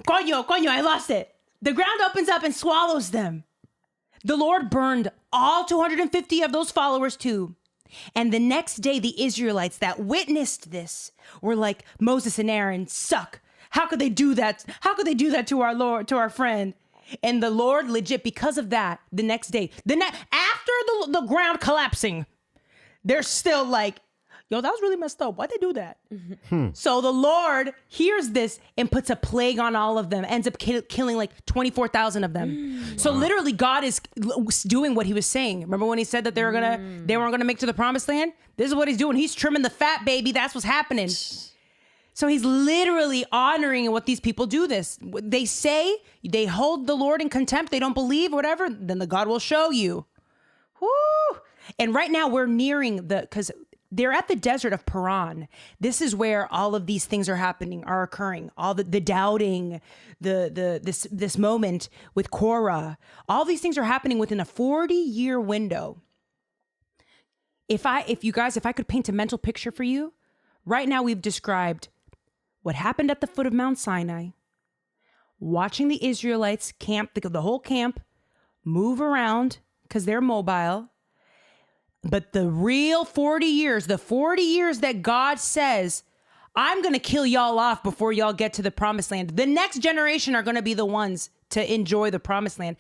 coño, I lost it. The ground opens up and swallows them. The Lord burned all 250 of those followers too. And the next day, the Israelites that witnessed this were like, Moses and Aaron suck. How could they do that? How could they do that to our Lord, to our friend? And the Lord legit, because of that, the next day, after the ground collapsing, they're still like, yo, that was really messed up. Why'd they do that? So the Lord hears this and puts a plague on all of them, ends up killing like 24,000 of them. So literally God is doing what he was saying. Remember when he said that they weren't gonna make it to the promised land? This is what he's doing. He's trimming the fat, baby. That's what's happening. So he's literally honoring what these people do this. They say, they hold the Lord in contempt. They don't believe, whatever. Then the God will show you. Woo! And right now we're nearing because they're at the desert of Paran. This is where all of these things are occurring. All the doubting, this moment with Korah. All these things are happening within a 40-year window. If I could paint a mental picture for you, right now we've described what happened at the foot of Mount Sinai, watching the Israelites camp, the whole camp, move around because they're mobile. But the real 40 years, the 40 years that God says, I'm going to kill y'all off before y'all get to the promised land. The next generation are going to be the ones to enjoy the promised land.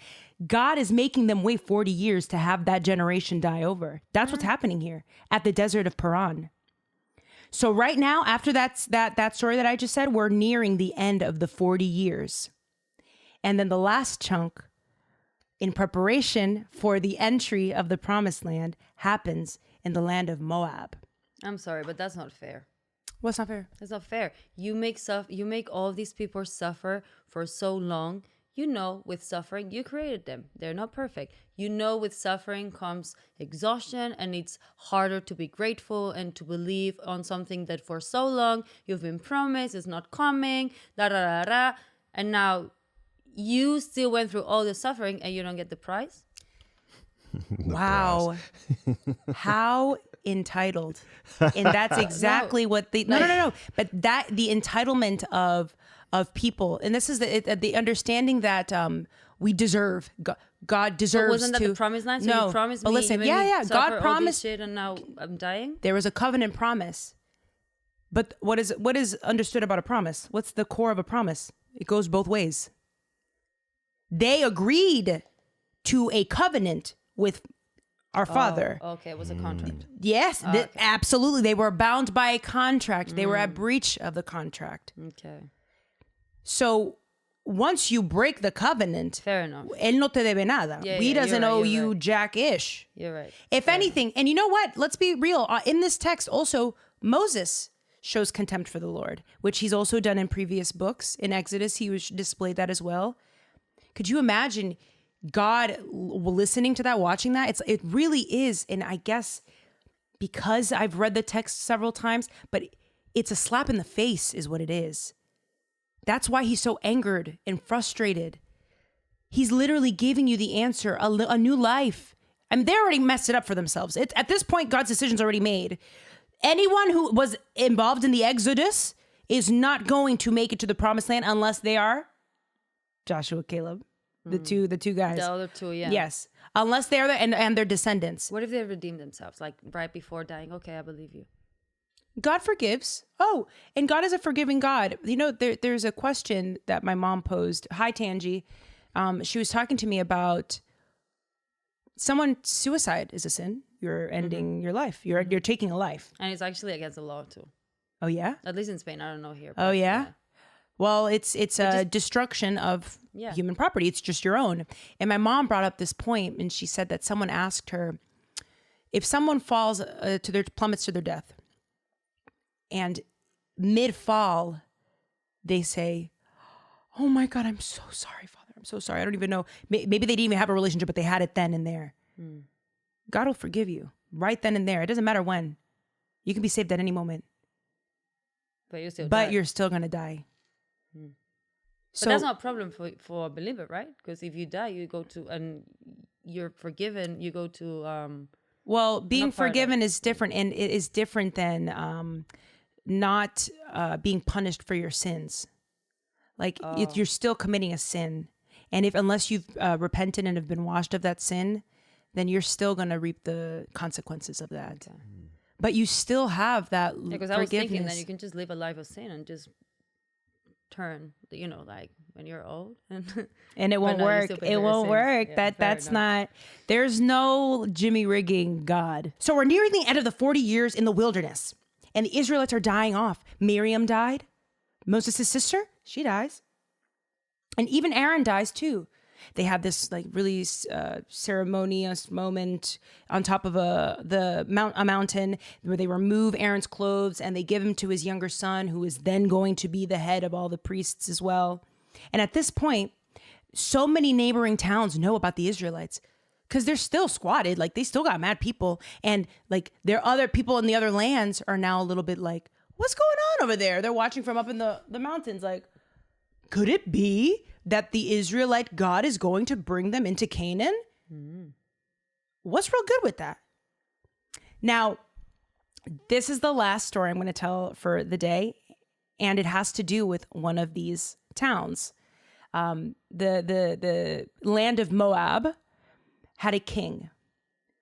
God is making them wait 40 years to have that generation die over. That's what's happening here at the desert of Paran. So right now, after that story that I just said, we're nearing the end of the 40 years. And then the last chunk, in preparation for the entry of the promised land, happens in the land of Moab. I'm sorry, but that's not fair. What's not fair? That's not fair. You make all these people suffer for so long. You know, with suffering, you created them. They're not perfect. You know, with suffering comes exhaustion, and it's harder to be grateful and to believe on something that for so long you've been promised is not coming, and now you still went through all the suffering and you don't get the prize? Wow. How entitled. And that's exactly what the no. But the entitlement of people, and this is the understanding that we deserve. God deserves. But wasn't that the promised land? So no, you promised but me. listen, Yeah. God promised, shit and now I'm dying. There was a covenant promise. But what is understood about a promise? What's the core of a promise? It goes both ways. They agreed to a covenant with our Father. Okay, it was a contract. Yes, Okay. absolutely. They were bound by a contract. They were at breach of the contract. Okay. So once you break the covenant, Fair enough. él no te debe nada. He doesn't owe you jack-ish. You're right. If anything, and you know what? Let's be real. In this text also, Moses shows contempt for the Lord, which he's also done in previous books. In Exodus, he was displayed that as well. Could you imagine God listening to that, watching that? It really is. And I guess because I've read the text several times, but it's a slap in the face is what it is. That's why he's so angered and frustrated. He's literally giving you the answer, a new life. I mean, they already messed it up for themselves. At this point, God's decision's already made. Anyone who was involved in the Exodus is not going to make it to the promised land unless they are Joshua, Caleb, the two guys. The other two, yeah. Yes. Unless they're there and their descendants. What if they redeem themselves, like right before dying? Okay, I believe you. God forgives. Oh, and God is a forgiving God. You know, there's a question that my mom posed. Hi, Tangi. She was talking to me about suicide is a sin. You're ending your life. You're taking a life. And it's actually against the law too. Oh, yeah? At least in Spain. I don't know here. Oh, yeah? Well, it's a destruction of human property. It's just your own. And my mom brought up this point, and she said that someone asked her, if someone falls plummets to their death, and mid-fall, they say, oh my God, I'm so sorry, Father. I'm so sorry. I don't even know. Maybe they didn't even have a relationship, but they had it then and there. God will forgive you right then and there. It doesn't matter when. You can be saved at any moment. But you're still going to die. So that's not a problem for a believer, right? Because if you die, you go to, and you're forgiven, you go to... well, being forgiven is different, and it is different than not being punished for your sins. Like, you're still committing a sin. And unless you've repented and have been washed of that sin, then you're still going to reap the consequences of that. But you still have that Because I was thinking that you can just live a life of sin and just turn, like when you're old and it won't work. It won't work. That's not. There's no Jimmy rigging God. So we're nearing the end of the 40 years in the wilderness, and the Israelites are dying off. Miriam died. Moses' sister, she dies, and even Aaron dies too. They have this like really ceremonious moment on top of a mountain where they remove Aaron's clothes and they give him to his younger son, who is then going to be the head of all the priests as well. And at this point, so many neighboring towns know about the Israelites because they're still squatted. Like they still got mad people. And like their other people in the other lands are now a little bit like, what's going on over there? They're watching from up in the mountains like, could it be that the Israelite God is going to bring them into Canaan? What's real good with that? Now, this is the last story I'm going to tell for the day, and it has to do with one of these towns. The land of Moab had a king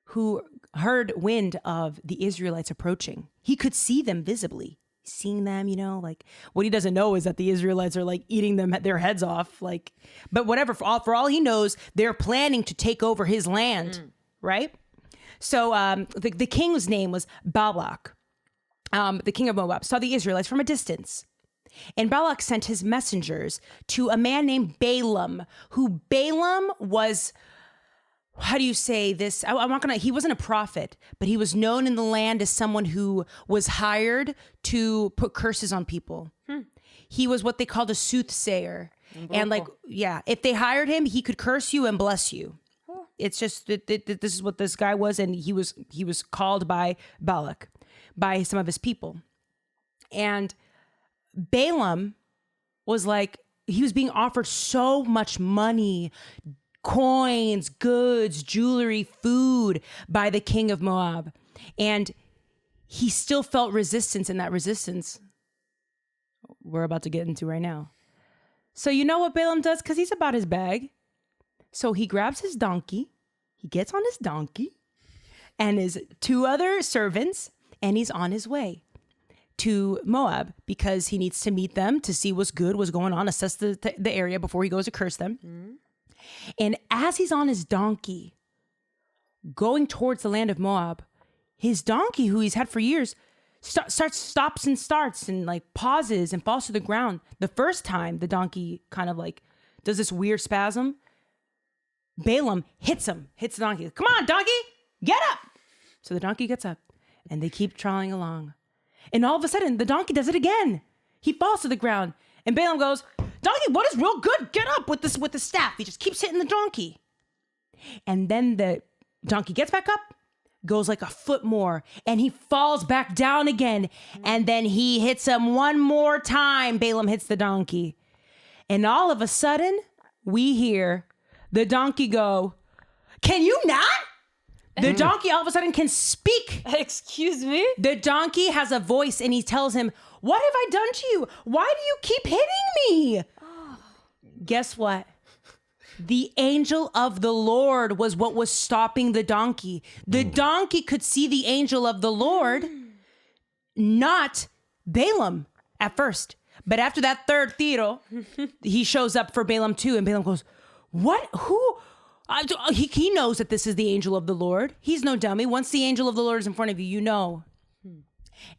who heard wind of the Israelites approaching. He could see them visibly. Seeing them, like what he doesn't know is that the Israelites are like eating their heads off, like, but whatever, for all he knows, they're planning to take over his land, right? So the king's name was Balak. The king of Moab saw the Israelites from a distance, and Balak sent his messengers to a man named Balaam, who Balaam was, how do you say this? He wasn't a prophet, but he was known in the land as someone who was hired to put curses on people. He was what they called a soothsayer. And if they hired him, he could curse you and bless you. It's just, this is what this guy was. And he was called by Balak, by some of his people. And Balaam was like, he was being offered so much money, coins, goods, jewelry, food by the king of Moab. And he still felt resistance, and that resistance we're about to get into right now. So you know what Balaam does? Because he's about his bag. So he grabs his donkey, he gets on his donkey and his two other servants, and he's on his way to Moab because he needs to meet them to see what's going on, assess the area before he goes to curse them. And as he's on his donkey, going towards the land of Moab, his donkey, who he's had for years, stops and starts and like pauses and falls to the ground. The first time the donkey kind of like does this weird spasm, Balaam hits the donkey. Come on, donkey, get up. So the donkey gets up and they keep trotting along. And all of a sudden, the donkey does it again. He falls to the ground. And Balaam goes, donkey, what is real good? Get up with the staff. He just keeps hitting the donkey. And then the donkey gets back up, goes like a foot more, and he falls back down again. And then he hits him one more time. Balaam hits the donkey. And all of a sudden, we hear the donkey go, can you not? The donkey all of a sudden can speak. Excuse me? The donkey has a voice, and he tells him, what have I done to you? Why do you keep hitting me? Guess what? The angel of the Lord was what was stopping the donkey. The donkey could see the angel of the Lord, not Balaam at first. But after that third tiro, he shows up for Balaam too. And Balaam goes, what? Who? He knows that this is the angel of the Lord. He's no dummy. Once the angel of the Lord is in front of you, you know.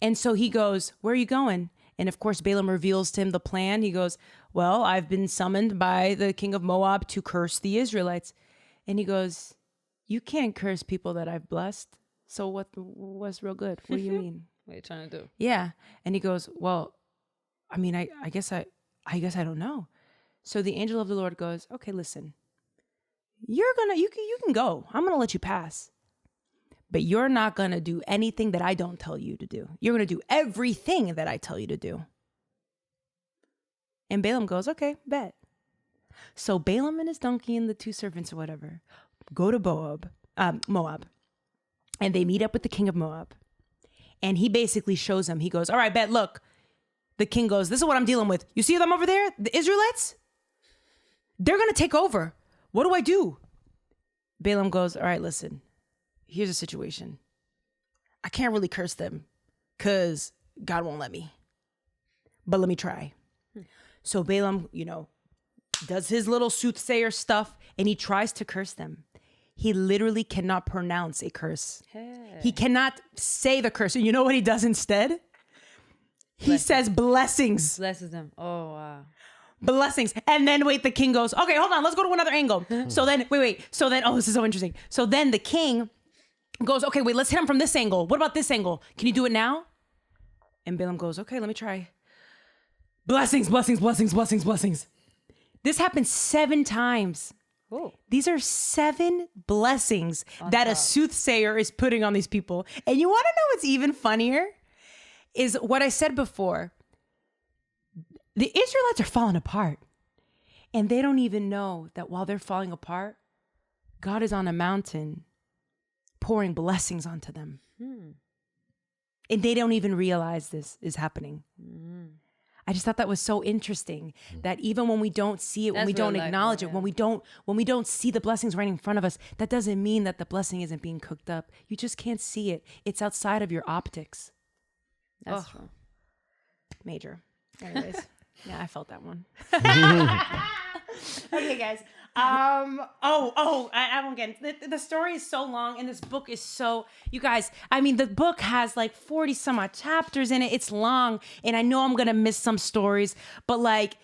And so he goes, where are you going? And of course, Balaam reveals to him the plan. He goes, well, I've been summoned by the king of Moab to curse the Israelites. And he goes, you can't curse people that I've blessed. So what's real good? What do you mean? What are you trying to do? Yeah. And he goes, well, I mean, I guess I don't know. So the angel of the Lord goes, okay, listen, you can go. I'm going to let you pass. But you're not going to do anything that I don't tell you to do. You're going to do everything that I tell you to do. And Balaam goes, okay, bet. So Balaam and his donkey and the two servants or whatever go to Moab. And they meet up with the king of Moab. And he basically shows them. He goes, all right, bet, look. The king goes, this is what I'm dealing with. You see them over there? The Israelites? They're going to take over. What do I do? Balaam goes, all right, listen. here's a situation. I can't really curse them because God won't let me. But let me try. So Balaam, does his little soothsayer stuff and he tries to curse them. He literally cannot pronounce a curse. Hey. He cannot say the curse. And you know what he does instead? He says blessings. Blesses them. Oh, wow. Blessings. And then the king goes, okay, hold on, let's go to another angle. So then, So then, this is so interesting. So then the king goes, okay, wait, let's hit him from this angle. What about this angle? Can you do it now? And Balaam goes, okay, let me try. Blessings, blessings, blessings, blessings, blessings. This happened 7 times. Ooh. These are 7 blessings that a soothsayer is putting on these people. And you want to know what's even funnier? Is what I said before. The Israelites are falling apart. And they don't even know that while they're falling apart, God is on a mountain pouring blessings onto them. And they don't even realize this is happening. I just thought that was so interesting that even when we don't see it, when we don't acknowledge it, when we don't see the blessings right in front of us, that doesn't mean that the blessing isn't being cooked up. You just can't see it. It's outside of your optics. That's true. Major. Anyways, yeah, I felt that one. Okay, guys. I won't get into the story is so long and this book is so, you guys, I mean, the book has like 40 some odd chapters in it. It's long and I know I'm going to miss some stories, but like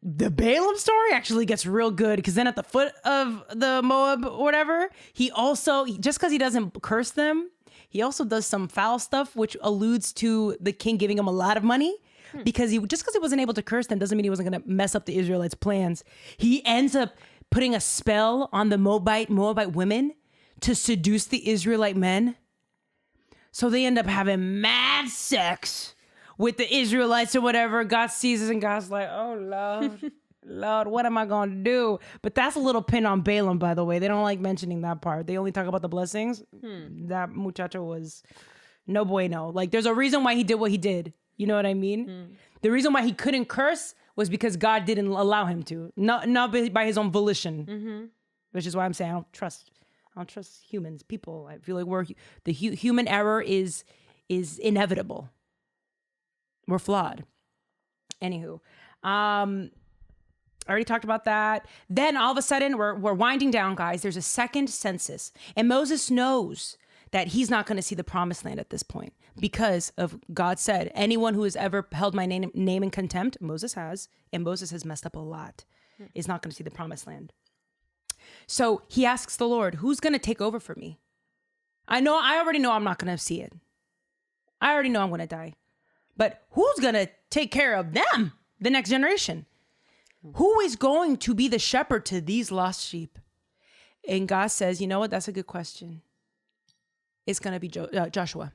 the Balaam story actually gets real good because then at the foot of the Moab or whatever, he also, just because he doesn't curse them, he also does some foul stuff, which alludes to the king giving him a lot of money. Because he wasn't able to curse them doesn't mean he wasn't going to mess up the Israelites' plans. He ends up putting a spell on the Moabite women to seduce the Israelite men. So they end up having mad sex with the Israelites or whatever. God sees this and God's like, oh, Lord, what am I going to do? But that's a little pin on Balaam, by the way. They don't like mentioning that part. They only talk about the blessings. That muchacho was no bueno. Like, there's a reason why he did what he did. You know what I mean? The reason why he couldn't curse was because God didn't allow him to, not by his own volition, which is why I'm saying I don't trust humans, people. I feel like the human error is inevitable. We're flawed. Anywho, I already talked about that. Then all of a sudden we're winding down, guys. There's a second census, and Moses knows that he's not going to see the promised land at this point because of God said, anyone who has ever held my name in contempt, Moses has, and Moses has messed up a lot, is not going to see the promised land. So he asks the Lord, who's going to take over for me? I already know I'm not going to see it. I already know I'm going to die. But who's going to take care of them, the next generation? Who is going to be the shepherd to these lost sheep? And God says, you know what? That's a good question. It's going to be Joshua. Yeah, Joshua.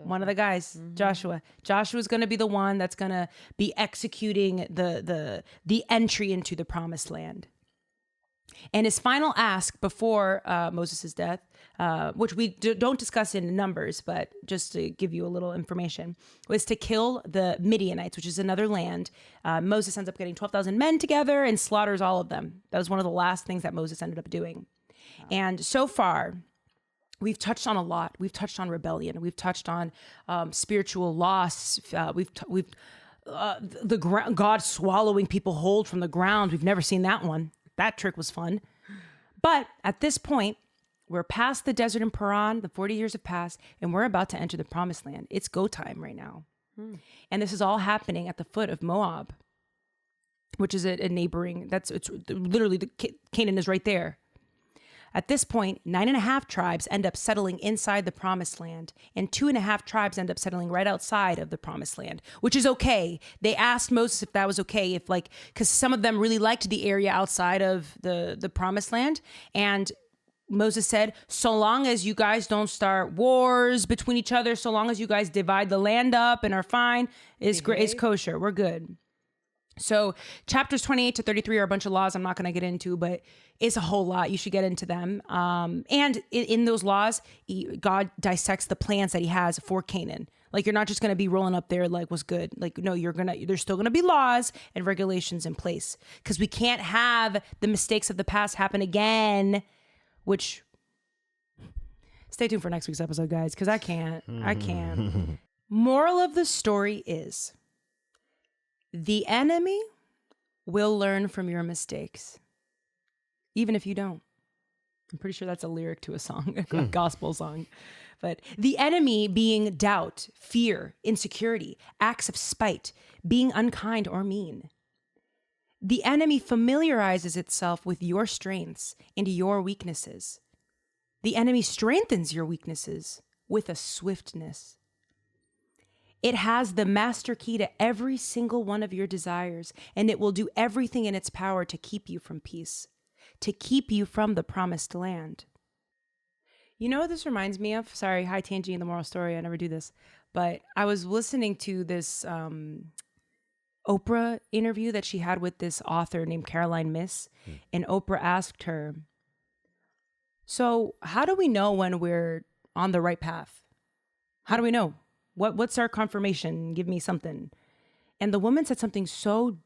One of the guys, Joshua. Joshua's going to be the one that's going to be executing the entry into the promised land. And his final ask before Moses' death, which we don't discuss in numbers, but just to give you a little information, was to kill the Midianites, which is another land. Moses ends up getting 12,000 men together and slaughters all of them. That was one of the last things that Moses ended up doing. Wow. And so far, we've touched on a lot. We've touched on rebellion. We've touched on spiritual loss. God swallowing people whole from the ground. We've never seen that one. That trick was fun. But at this point, we're past the desert in Paran. The 40 years have passed, and we're about to enter the promised land. It's go time right now. And this is all happening at the foot of Moab, which is a neighboring, it's literally, Canaan is right there. At this point, 9.5 tribes end up settling inside the promised land, and 2.5 tribes end up settling right outside of the promised land, which is okay. They asked Moses if that was okay, because some of them really liked the area outside of the promised land. And Moses said, so long as you guys don't start wars between each other, so long as you guys divide the land up and are fine, it's kosher. We're good. So chapters 28 to 33 are a bunch of laws I'm not going to get into, but it's a whole lot. You should get into them. And in those laws, God dissects the plans that he has for Canaan. Like, you're not just going to be rolling up there like, what's good. Like, no, there's still going to be laws and regulations in place, because we can't have the mistakes of the past happen again, which Stay tuned for next week's episode, guys, because I can't. Moral of the story is the enemy will learn from your mistakes, even if you don't. I'm pretty sure that's a lyric to a song, a gospel song. But the enemy being doubt, fear, insecurity, acts of spite, being unkind or mean. The enemy familiarizes itself with your strengths and your weaknesses. The enemy strengthens your weaknesses with a swiftness. It has the master key to every single one of your desires, and it will do everything in its power to keep you from peace, to keep you from the promised land. You know what this reminds me of? Sorry, hi Tangi and the moral story. I never do this. But I was listening to this Oprah interview that she had with this author named Caroline Myss. And Oprah asked her, so how do we know when we're on the right path? How do we know? What's our confirmation? Give me something. And the woman said something so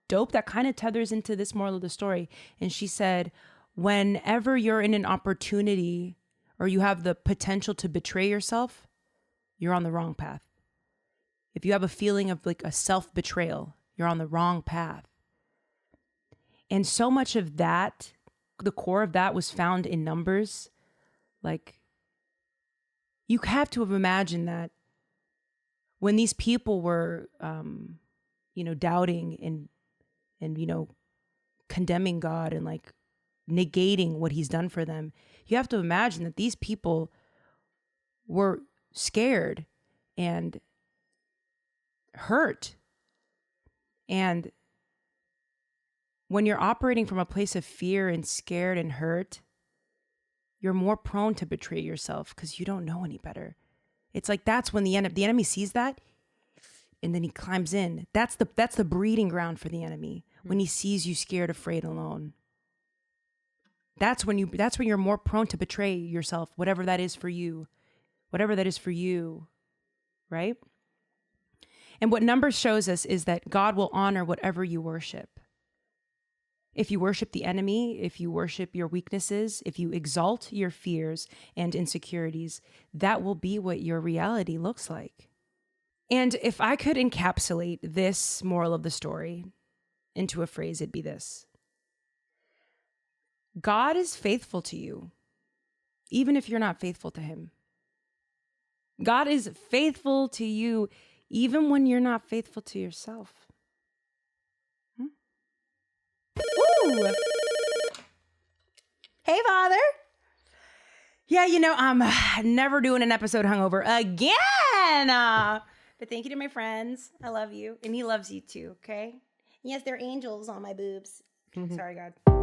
dope that kind of tethers into this moral of the story. And she said, whenever you're in an opportunity or you have the potential to betray yourself, you're on the wrong path. If you have a feeling of like a self-betrayal, you're on the wrong path. And so much of that, the core of that was found in Numbers. Like, you have to have imagined that when these people were, doubting and condemning God and like negating what he's done for them, you have to imagine that these people were scared and hurt. And when you're operating from a place of fear and scared and hurt, you're more prone to betray yourself because you don't know any better. It's like that's when the enemy sees that, and then he climbs in. That's the breeding ground for the enemy, when he sees you scared, afraid, alone. That's when you're more prone to betray yourself, whatever that is for you, right? And what Numbers shows us is that God will honor whatever you worship. If you worship the enemy, if you worship your weaknesses, if you exalt your fears and insecurities, that will be what your reality looks like. And if I could encapsulate this moral of the story into a phrase, it'd be this: God is faithful to you, even if you're not faithful to him. God is faithful to you, even when you're not faithful to yourself. Ooh. Hey, Father. Yeah, I'm never doing an episode hungover again. But thank you to my friends. I love you. And he loves you too, okay? Yes, they're angels on my boobs. Sorry, God.